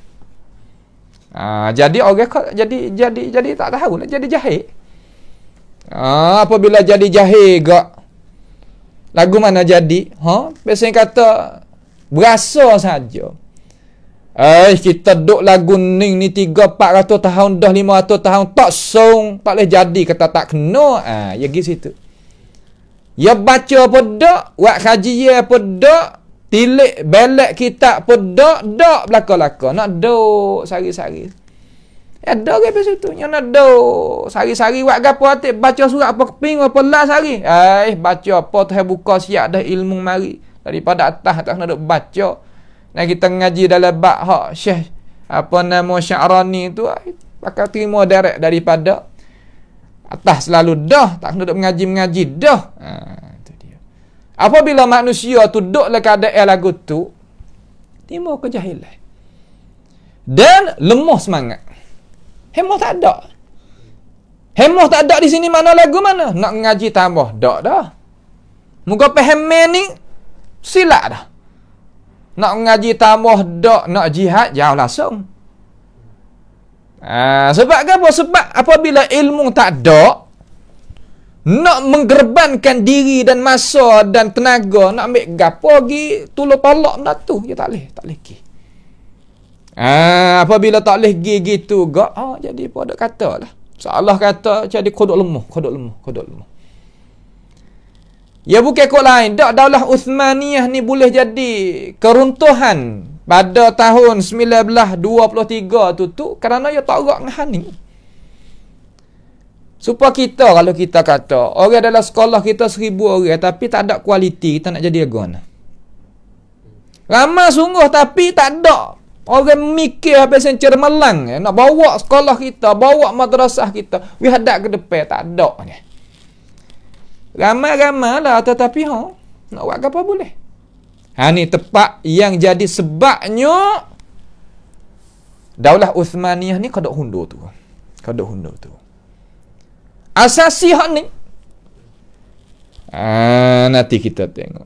Jadi orang jadi tak tahu lah, jadi jahil. Apabila jadi jahil gak lagu mana jadi? Biasanya kata berasa saja. Kita duk lagu ni 300-400 tahun dah, 500 tahun tak song, tak boleh jadi, kata tak kena. Ya pergi situ. Ya baca apa dak, buat kajian apa dak, tilik belak kitab apa dak belaka-laka. Nak duk sari-sari. Ada ke pada situ yang nak duk sari-sari buat gapo hati, baca surat apa keping apa las hari. Baca apa tu buka siap dah ilmu mari. Daripada atas tak kena duk baca. Nah kita ngaji dalam bab hak Syekh Sya'rani tu, pakai terima direct daripada atas selalu dah, tak kena duk mengaji dah. Itu dia. Apabila manusia tu duk le keadaan lagu tu, timbul kejahilan. Dan lemah semangat. Hemah tak ada. Hemah tak ada di sini, mana lagu mana? Nak ngaji tambah dak dah. Muka paham ni silap dah. Nak ngaji tambah dak, nak jihad jauh langsung. Sebab apa? Sebab apabila ilmu tak ada, nak menggerbankan diri dan masa dan tenaga, nak ambil gapo lagi tolak tolak benda tu, ya tak boleh ki. Apabila tak boleh gitu gak, jadi apa dak katalah. Seolah kata jadi kodok lemah. Ya bukan kod lain. Daulah Uthmaniyah ni boleh jadi keruntuhan pada tahun 1923 tu kerana ia tak gerak dengan ni. Supaya kita, kalau kita kata orang dalam sekolah kita 1000 orang tapi tak ada kualiti, kita nak jadi agon. Ramai sungguh tapi tak ada orang mikir habis yang cermelang, nak bawa sekolah kita, bawa madrasah kita hadap ke depan, tak ada ni. Ramai-ramai lah, tetapi nak buat apa boleh. Ni tepat yang jadi sebabnya Daulah Uthmaniyah ni kodok hundur tu. Asasi hak ni. Nanti kita tengok.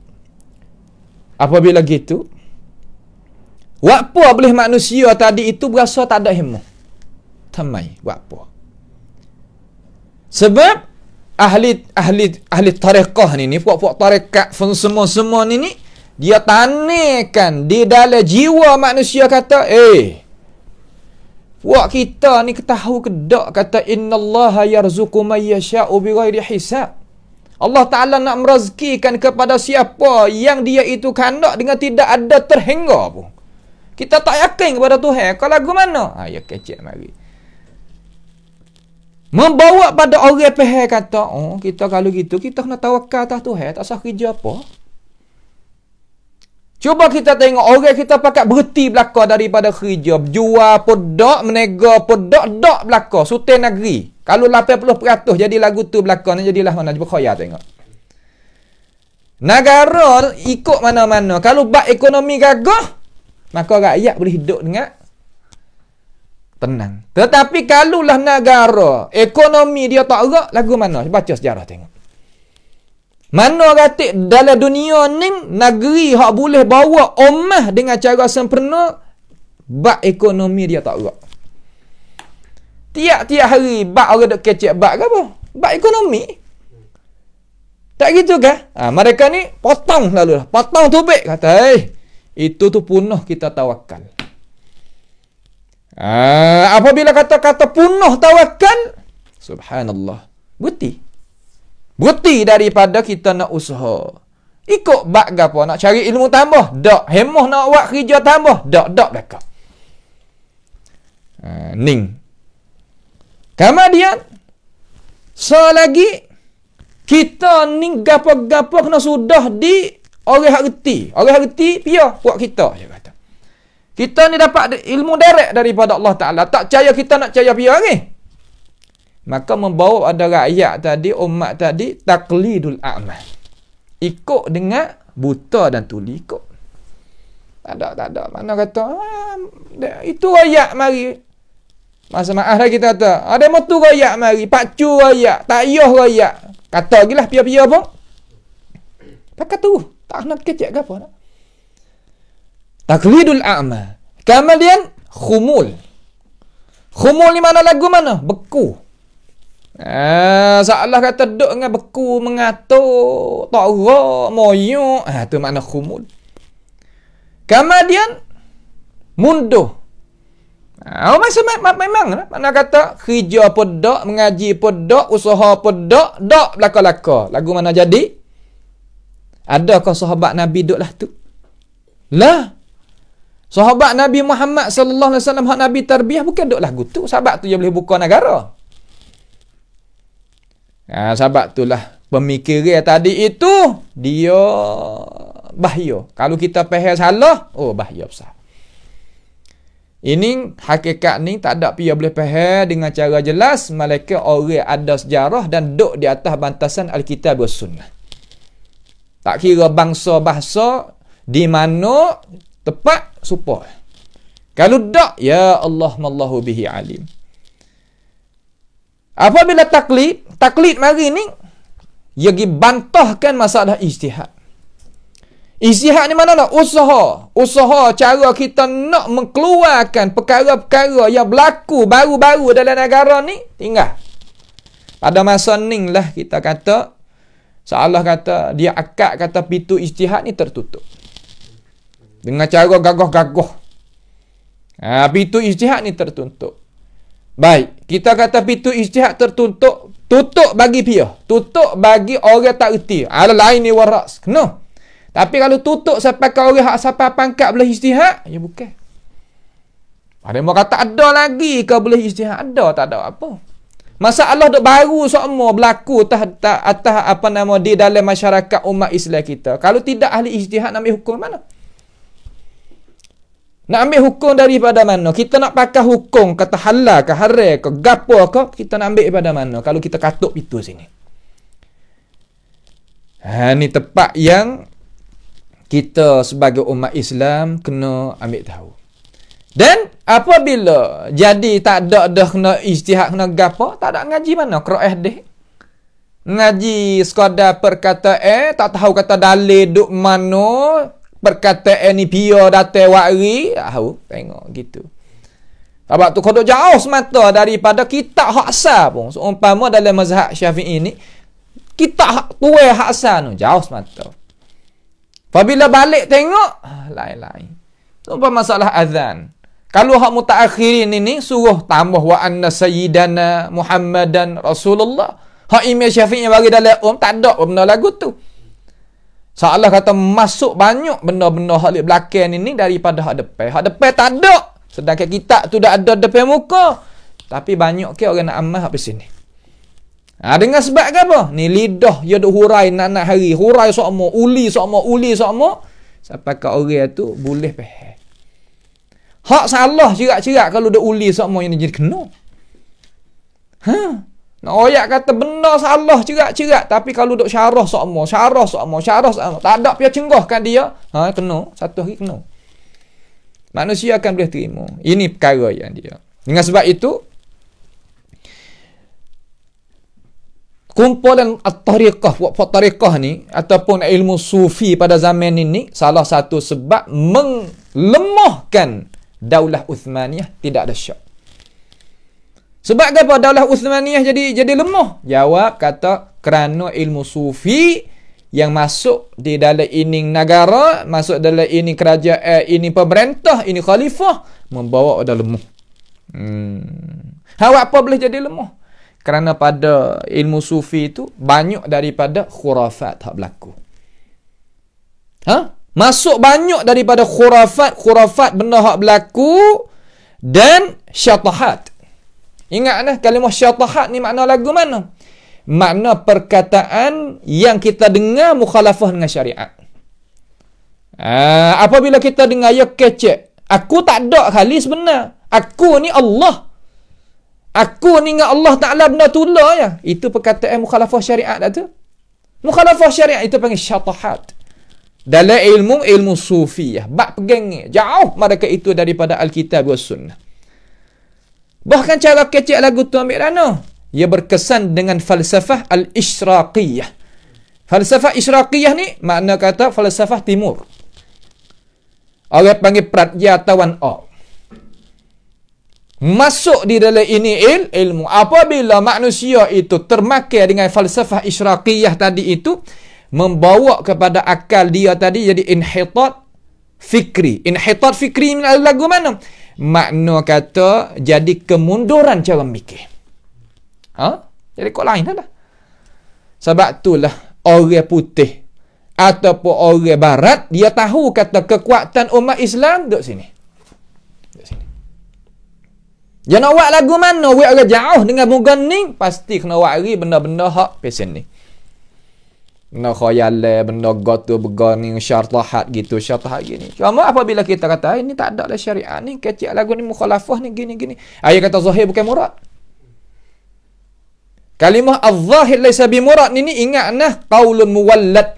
Apabila gitu, apa boleh manusia tadi itu berasa tak ada himmah. Tamai, apa? Sebab ahli tariqah ni puak-puak tarikat semua ni dia tanikan di dalam jiwa manusia, kata puak kita ni ketahu kedak, kata innallaha yarzuqu may yasha'u bighairi hisab. Allah Ta'ala nak merezekikan kepada siapa yang dia itu kehendak dengan tidak ada terhingga pun. Kita tak yakin kepada Tuhan. Kalau lagu mana? Ya kecek mari. Membawa pada orang pihak kata, kita kalau gitu, kita kena tawakal atas Tuhan, tak sah kerja apa. Cuba kita tengok, orang kita pakat berhenti belaka daripada kerja, jual podak, menega podak, belaka, sutai negeri. Kalau 80% jadi lagu tu belaka, jadilah mana, cuba khoya tengok. Negara ikut mana-mana, kalau bak ekonomi gagah, maka rakyat boleh hidup dengan tenang. Tetapi kalulah negara ekonomi dia tak gerak, lagu mana? Baca sejarah tengok. Mana kata dalam dunia ni negeri hak boleh bawa ummah dengan cara sempurna, bab ekonomi dia tak gerak. Tiap-tiap hari bak orang duk kecek bak ke apa? Bak ekonomi. Tak gitu kan? Mereka ni potong lalu lah. Potong tubik. Kata, itu tu punah kita tawakal. Apabila kata-kata punah tawakal, subhanallah. Bukti daripada kita nak usaha. Ikut bak gapo? Nak cari ilmu tambah? Tak. Hemah nak buat kerja tambah? Tak belakang. Ning. Kemudian selagi kita ni gapo-gapo kena sudah di orang hak reti. Orang hak reti pia buat kita je kata. Kita ni dapat ilmu direct daripada Allah Taala. Tak percaya kita nak percaya pia ni. Maka membawa ada rakyat tadi, umat tadi taqlidul a'ma. Ikut dengan buta dan tuli ikut. Tak ada. Mana kata itu rakyat mari. Masa maaf lah kita kata, ada motu royak mari, pacu royak, tak payah royak. Kata lagi lah pia-pia pun. Pakai tu, tak nak kecek ke apa. Taqlidul a'ma. Kemudian khumul. Khumul ni mana lagu mana? Beku. Seolah kata duduk dengan beku, mengatur, tak rak, moyok. Tu makna khumul. Kemudian munduh. Memang mana kata kerja pun dak, mengaji pun dak, usaha pun dak belaka-laka. Lagu mana jadi? Adakah sahabat Nabi duduklah tu? Lah. Sahabat Nabi Muhammad sallallahu alaihi wasallam hak Nabi tarbiyah bukan duduk lagu tu. Sahabat tu je boleh buka negara. Sahabat tu lah pemikiran tadi itu dia bahaya. Kalau kita faham salah, bahaya besar. Ini hakikat ni tak ada pia boleh faham dengan cara jelas malaikat orang ada sejarah dan duduk di atas bantasan Alkitab dan Sunnah. Tak kira bangsa bahasa di mana tepat supaya. Kalau tak, ya Allah mallahu bihi alim. Apabila taklid mari ni dia bantahkan masalah ijtihad. Ijtihad ni mana nak? Usaha cara kita nak mengeluarkan perkara-perkara yang berlaku baru-baru dalam negara ni tinggal. Pada masa ni lah kita kata, seolah kata dia akad kata pintu ijtihad ni tertutup. Dengan cara gagah-gagah. Pintu ijtihad ni tertutup. Baik, kita kata pintu ijtihad tertutup. Tutup bagi pia. Tutup bagi orang tak erti. Ala lain ni waras. Kena. Tapi kalau tutup sampai ke orang hak sampai pangkat boleh ijtihad, ya bukan. Ada yang kata ada lagi ke boleh ijtihad? Ada, tak ada apa. Masalah duk baru semua berlaku atas apa nama di dalam masyarakat umat Islam kita. Kalau tidak ahli ijtihad nak ambil hukum mana? Nak ambil hukum daripada mana? Kita nak pakai hukum kata halal ke haram ke gapo ke, kita nak ambil daripada mana kalau kita katuk pintu sini. Ni tempat yang kita sebagai umat Islam kena ambil tahu. Dan apabila jadi tak ada dah kena ijtihad kena gapo, tak ada ngaji mana Quran deh. Ngaji sekadar perkataan, tak tahu kata dalil duk mana, perkataan ni pia datang wari, tahu tengok gitu. Sebab tu kalau jauh semata daripada kitab hak asal pun. Seumpama dalam mazhab Syafi'i ni, kitab hak tuai hak asal tu jauh semata. Apabila balik tengok, lain-lain. Seumpama masalah azan. Kalau hak mutaakhirin ini suruh tambah wa anna sayyidana Muhammadan Rasulullah. Hak Imam Syafi'i bagi dalam tak ada benda lagu tu. Seolah kata masuk banyak benda-benda hak di belakang ini daripada hak depan. Hak depan tak ada. Sedangkan kitab tu dah ada depan muka. Tapi banyak ke orang nak amal hak sini. Dengan sebab ke apa? Ni lidah dia duk hurai nak hari. Hurai sokmo, uli sokmo. Sampai ke orang tu boleh faham. Hak salah cerak-cerak kalau duk uli sokmo yang jadi kena. Nak oyak kata benda salah cerak-cerak. Tapi kalau duk syarah sokmo. Tak ada pihak cenggahkan dia. Kena. Satu hari kena. Manusia akan boleh terima. Ini perkara yang dia. Dengan sebab itu, kumpulan at-tariqah, tariqah ni ataupun ilmu sufi pada zaman ini salah satu sebab melemahkan Daulah Uthmaniyah, tidak ada syak. Sebab apa Daulah Uthmaniyah jadi lemah? Jawab kata kerana ilmu sufi yang masuk di dalam ini negara, masuk dalam ini kerajaan, ini pemerintah, ini khalifah, membawa pada lemah. Apa boleh jadi lemah? Kerana pada ilmu sufi itu banyak daripada khurafat hak berlaku. Masuk banyak daripada khurafat benda hak berlaku dan syatahat. Ingat kalimah syatahat ni makna lagu mana? Makna perkataan yang kita dengar mukhalafah dengan syariat. Apabila kita dengar ya kecek, aku tak ada kali sebenar. Aku ni Allah. Aku ni dengan Allah Ta'ala benda tulah ya. Itu perkataan mukhalafah syariat dah tu. Mukhalafah syariat itu panggil syatahat. Dalam ilmu sufiyah. Bak pegang jauh mereka itu daripada Alkitab wa Sunnah. Bahkan cara kecek lagu tu ambil dana. Ia berkesan dengan falsafah al-isyraqiyah. Falsafah isyraqiyah ni makna kata falsafah timur. Orang panggil Pratyatawan A. Masuk di dalam ini ilmu. Apabila manusia itu termakai dengan falsafah isyraqiyah tadi itu, membawa kepada akal dia tadi jadi inhitat fikri. Inhitat fikri lagu mana? Makna kata jadi kemunduran cara mikir. Jadi kok lain dah. Sebab itulah orang putih ataupun orang barat dia tahu kata kekuatan umat Islam duduk sini. Dia nak buat lagu mana? Buat orang jauh dengan muganing, pasti kena wari benda-benda hak pesen ni. Benda khayalan, benda gotu begani, syartahat gitu, syartahat gini. Cuma apabila kita kata, ini tak ada lah syariat ni, kecil lagu ni mukhalafah ni, gini-gini. Ayat kata zahir bukan murad. Kalimah az-zahir laisa bimurad ni ingat qaulun muwallad.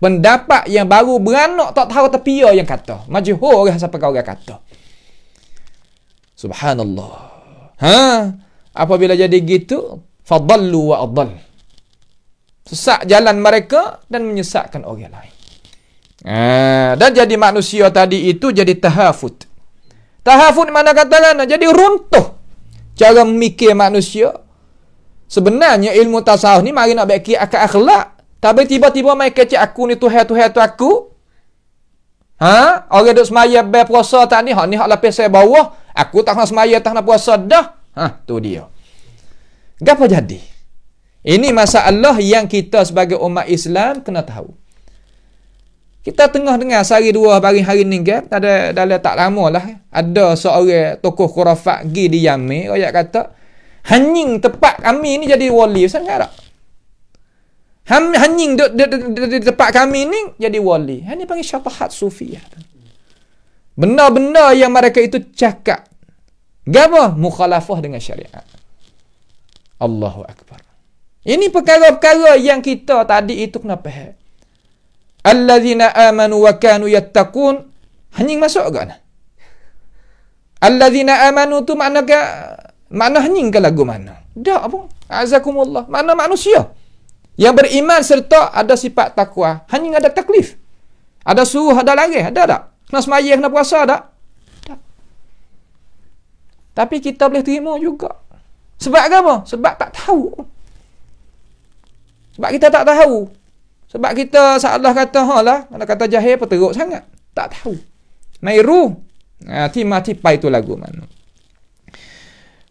Pendapat yang baru beranak tak tahu tepiya yang kata. Majhul orang siapa kau orang kata. Subhanallah. Apabila jadi gitu, fadallu wa adall. Sesat jalan mereka dan menyesatkan orang lain. Dan jadi manusia tadi itu jadi tahafut. Tahafut mana katakan? Jadi runtuh cara memikir manusia. Sebenarnya ilmu tasawuf ni mari nak baiki akal akhlak. Tapi tiba-tiba mai kecek aku ni Tuhan tu aku. Orang duk semaya berpuasa tak ni, hak ni hak lapis saya bawah. Aku tak nak semaya, tak nak puasa dah. Tu dia. Gapo jadi? Ini masalah yang kita sebagai umat Islam kena tahu. Kita tengah dengar sehari dua hari ni kan, ada tak lama lah. Ada seorang tokoh khurafat pergi di Yaman, orang kata, hanying tepat kami ni jadi wali. Saya tak? Hanying di tempat kami ni jadi wali. Ini panggil syatahat sufiyah. Benda-benda yang mereka itu cakap. Gapa? Mukhalafah dengan syariat. Allahu Akbar. Ini perkara-perkara yang kita tadi itu kena faham. Allazina amanu wa kanu yattaqun. Hanying masuk ke mana? Allazina amanu tu makna hanying ke lagu mana? Tak apa. Azakumullah. Makna manusia. Yang beriman serta ada sifat takwa. Hanya ada taklif. Ada suruh, ada larang. Ada tak? Kena semaya, kena puasa tak? Tak. Tapi kita boleh terima juga. Sebab apa? Sebab tak tahu. Sebab kita tak tahu. Sebab kita salah kata, mana kata jahil apa teruk sangat. Tak tahu. Nairu. Mati pai tu lagu mana.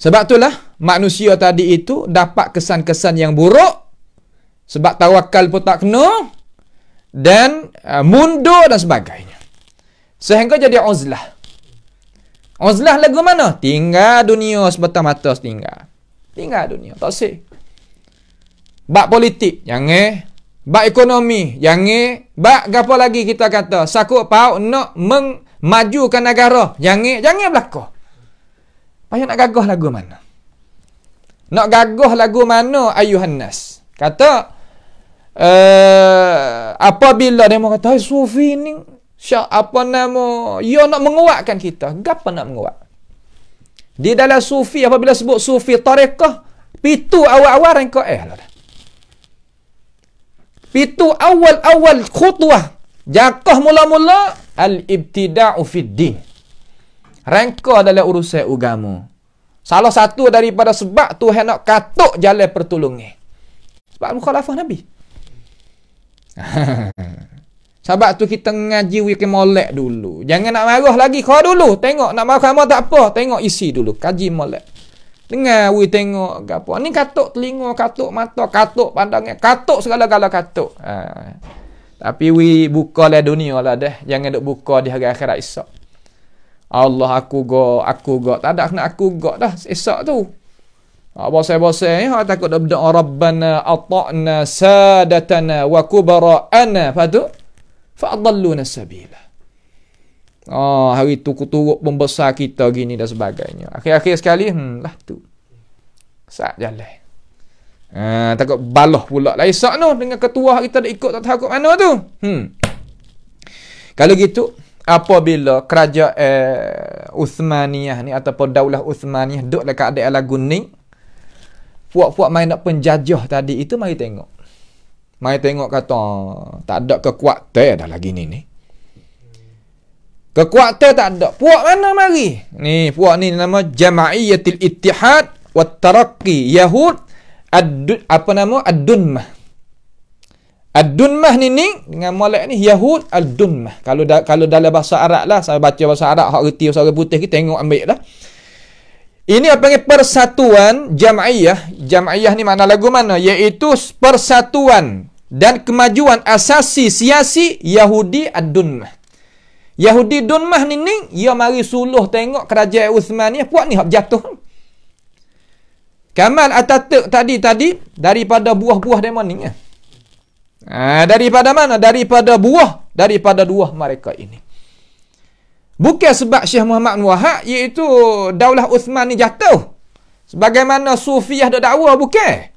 Sebab itulah manusia tadi itu dapat kesan-kesan yang buruk. Sebab tawakal pun tak kena. Dan mundur dan sebagainya. Sehingga jadi uzlah. Uzlah lagu mana? Tinggal dunia sebetul mata tinggal. Tinggal dunia. Tak sih. Bak politik. Jangan. Bak ekonomi. Jangan. Bak apa lagi kita kata. Sakut pauk nak memajukan negara. Jangan berlaku. Payah nak gagah lagu mana? Nak gagah lagu mana ayuhan nas? Kata apabila dia kata sufi ni apa nama ia nak menguatkan kita. Gapo nak menguat? Di dalam sufi apabila sebut sufi tariqah, pitu awal-awal rangka lah. Pitu awal-awal khutwah jakah mula-mula al-ibtida'u fid din. Rangka dalam urusan agama. Salah satu daripada sebab Tuhan nak katuk jalan pertolongan. Sebab mukhalafah Nabi. Sebab tu kita ngaji wiki molek dulu. Jangan nak marah lagi kau dulu. Tengok nak marah kamu tak apa. Tengok isi dulu. Kaji molek. Dengar wi tengok apa. Ni katuk telinga, katuk mata, katuk pandangnya, katuk segala-gala katuk. Tapi wi buka lah dunia lah dah. Jangan duk buka di hari akhirat esok. Allah aku go. Tak ada nak aku go dah esok tu. Bosai-bosai ni takut dah berdoa Rabbana ata'na sadatana wa kubara'ana fa'adalluna sabila. Hari tu kuturuk pembesar kita gini dan sebagainya. Akhir-akhir sekali lah tu. Sat jalan. Takut baloh pula lah esok tu dengan ketua kita dah ikut tak tahu mana tu. Kalau gitu apabila kerajaan Uthmaniyah ni ataupun Daulah Uthmaniyah duduk dekat keadaan lagu ni, puak-puak main nak penjajah tadi itu mari tengok. Mari tengok kata tak ada kekuatan dah lagi ni. Kekuatan tak ada. Puak mana mari? Ni puak ni nama Jamaiyatul Ittihad wat Taraqqi Yahud Ad-Dunmah. Ad-Dunmah ni dengan molek ni Yahud Ad-Dunmah. Kalau dalam bahasa Arab lah, saya baca bahasa Arab hak reti bahasa putih kita tengok ambil lah. Ini apa panggil persatuan Jamaiyah. Jamaiyah ni makna lagu mana? Iaitu persatuan dan kemajuan asasi siasi Yahudi Ad-Dunmah. Yahudi Dunmah ni ia mari suluh tengok kerajaan Uthmaniyah puak ni hak jatuh. Kamal Atatürk tadi daripada buah-buah demon ni. Daripada mana? Daripada dua mereka ini. Bukan sebab Syekh Muhammad bin Wahab iaitu Daulah Uthman ni jatuh. Sebagaimana Sufiah dak dakwa bukan.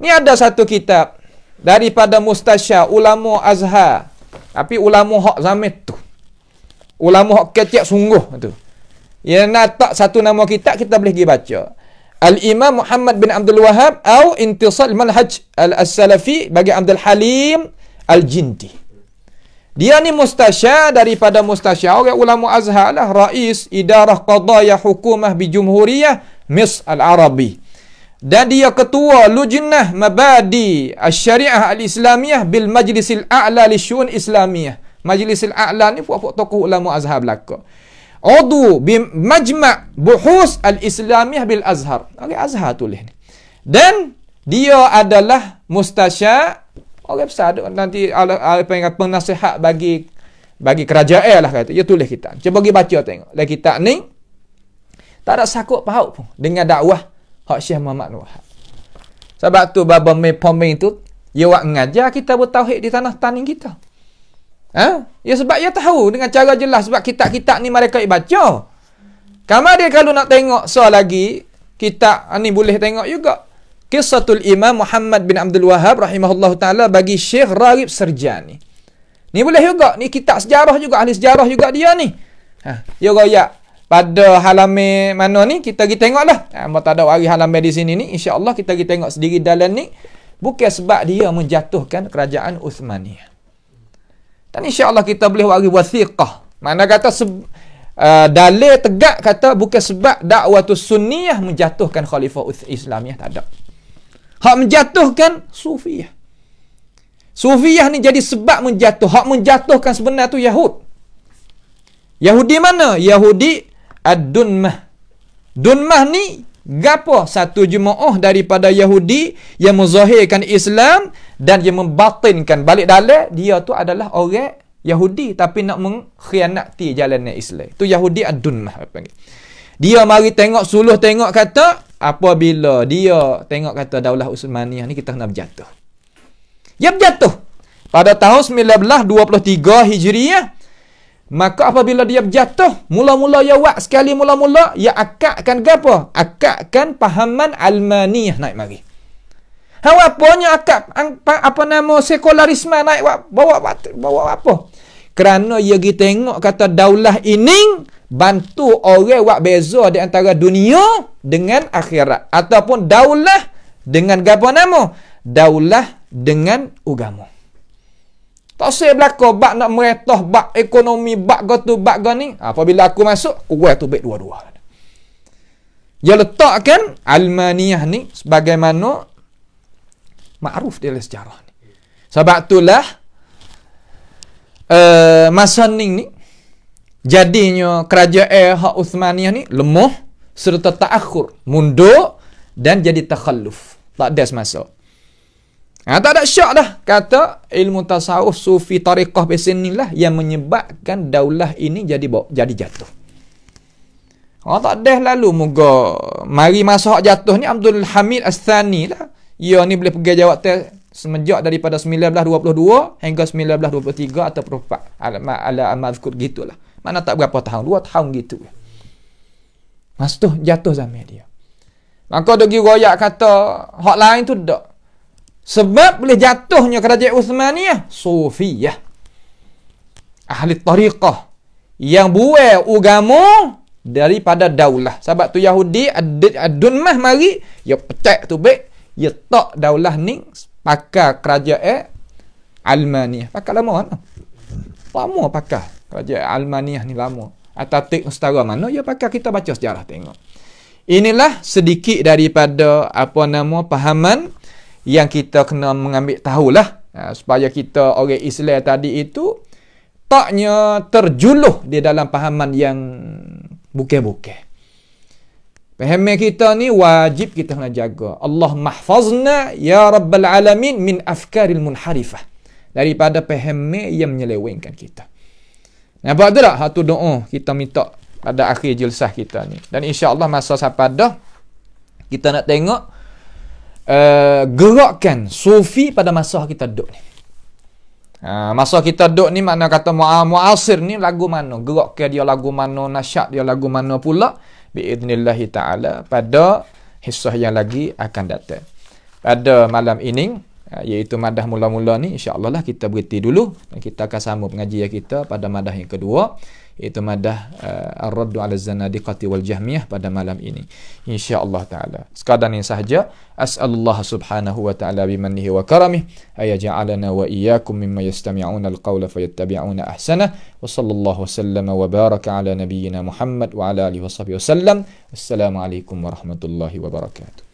Ni ada satu kitab daripada mustasyar ulama Azhar. Tapi ulama hak zaman tu. Ulama hak kecek sungguh tu. Ya nak tak satu nama kitab kita boleh pergi baca. Al-Imam Muhammad bin Abdul Wahhab atau Intisal Manhaj Al-Salafi bagi Abdul Halim Al-Jindi. Dia ni mustasyar daripada mustasyar orang ulama Azhar lah, Rais Idarah Qadaya Hukumah bi Jumhuriyah Misr Al-Arabi. Dan dia ketua Lujnah Mabadi Asy-Syariah Al-Islamiyah bil Majlisil A'la li Syu'un Islamiyah. Majlisil A'la ni puak-puak tokoh ulama Azhar belaka. Udu bi Majma' Buhus Al-Islamiyah bil Azhar. Okay, Azhar tulis ni. Dan dia adalah mustasyar orang besar nanti penasihat bagi kerajaan lah kata. Dia tulis kitab. Cuba pergi baca tengok. Dalam kitab ni tak ada sakut paut pun dengan dakwah hak Syekh Muhammad bin Wahab. Sebab tu baba pemain tu dia buat ngajar kita bertauhid di tanah taning kita. Ya sebab dia tahu dengan cara jelas sebab kitab-kitab ni mereka baca. Kamu dia kalau nak tengok lagi kitab ni boleh tengok juga. Qissatul Imam Muhammad bin Abdul Wahhab rahimahullahu taala bagi Syekh Raghib Sarjani. Ni boleh juga, ni kitab sejarah juga, ahli sejarah juga dia ni. Dia royak pada halaman mana ni kita pergi tengoklah. Tak ada hari halaman di sini ni, insya-Allah kita pergi tengok sendiri dalam ni bukan sebab dia menjatuhkan kerajaan Uthmaniyah. Dan insya-Allah kita boleh bagi wathiqah. Mana kata dalil tegak kata bukan sebab dakwatus sunniyah menjatuhkan khalifah Islamiyah, tak ada. Hak menjatuhkan Sufiyah. Sufiyah ni jadi sebab menjatuh. Hak menjatuhkan sebenar tu Yahud. Yahudi mana? Yahudi Ad-Dunmah. Dunmah ni gapo? Satu jemaah daripada Yahudi yang menzahirkan Islam dan yang membatinkan balik dalil dia tu adalah orang Yahudi tapi nak mengkhianati jalan Islam. Tu Yahudi Ad-Dunmah panggil. Dia mari tengok suluh tengok kata apabila dia tengok kata Daulah Uthmaniyah ni kita kena berjatuh. Dia berjatuh pada tahun 1923 Hijriah. Maka apabila dia berjatuh, mula-mula ya sekali mula-mula ya akakkan gapo? Akakkan pahaman Almaniyah naik mari. Apanya akak apa nama sekularisme naik bawa apa? Kerana ia pergi tengok kata daulah ini bantu orang buat beza di antara dunia dengan akhirat ataupun daulah dengan gapo nama? Daulah dengan agama. Tak usah belaka bak nak meretah bak ekonomi bak gotu bak gani. Apabila aku masuk, kuat tu baik dua-dua. Dia letakkan Almaniyah ni sebagaimana makruf dalam sejarah ni. Sebab itulah masa ni jadinya kerajaan hak Uthmaniyah ni lemah serta ta'akhur, mundur dan jadi takhalluf. Tak ada semasa. Tak ada syak dah kata ilmu tasawuf sufi tariqah pesan ni lah yang menyebabkan daulah ini jadi jatuh. Tak ada lalu moga mari masa hak jatuh ni Abdul Hamid As-Thani lah. Ia ni boleh pergi jawab semenjak daripada 1922 hingga 1923 atau 24 ala mazkur gitulah. Mana tak berapa tahun, 2 tahun gitu. Masa tu jatuh zaman dia. Maka dia royak kata hak lain tu tak. Sebab boleh jatuhnya kerajaan Uthmaniyah Sufiyah, ahli tariqah yang buat agama daripada daulah. Sebab tu Yahudi adun mah mari ya petak tu baik ya tak daulah ni pakai kerajaan Almaniyah. Pakai lama mana? Lama pakai kerajaan Almaniyah ni lama. Atatik setara mana ya pakai, kita baca sejarah tengok. Inilah sedikit daripada pahaman yang kita kena mengambil tahulah supaya kita orang Islam tadi itu taknya terjuluh di dalam pahaman yang bukan-bukan. Pahaman kita ni wajib kita kena jaga. Allah mahfazna ya rabbal alamin min afkaril munharifah, daripada pahaman yang menyelewengkan kita. Nampak tu tak? Satu doa kita minta pada akhir jilsah kita ni. Dan insya-Allah masa sampai dah kita nak tengok gerakkan sufi pada masa kita duduk ni. Masa kita duduk ni makna kata muasir ni lagu mana, gerakkan dia lagu mana, nasyad dia lagu mana pula biidznillah taala pada hissah yang lagi akan datang. Pada malam ini iaitu madah mula-mula ni insya-Allah lah kita berhenti dulu dan kita akan sambung pengajian kita pada madah yang kedua, iaitu madah ar-raddu 'ala az-zanadiqati wal jahmiyah pada malam ini insya-Allah taala. Sekadar ini sahaja. As'alullah subhanahu wa ta'ala bimannihi wa karamih ayaj'alana wa iyyakum mimma yastami'una al-qawla fayattabi'una ahsana. Wa sallallahu wasallama wa baraka ala nabiyyina Muhammad wa ala alihi wa sahbihi wasallam. Wassalamu alaikum warahmatullahi wabarakatuh.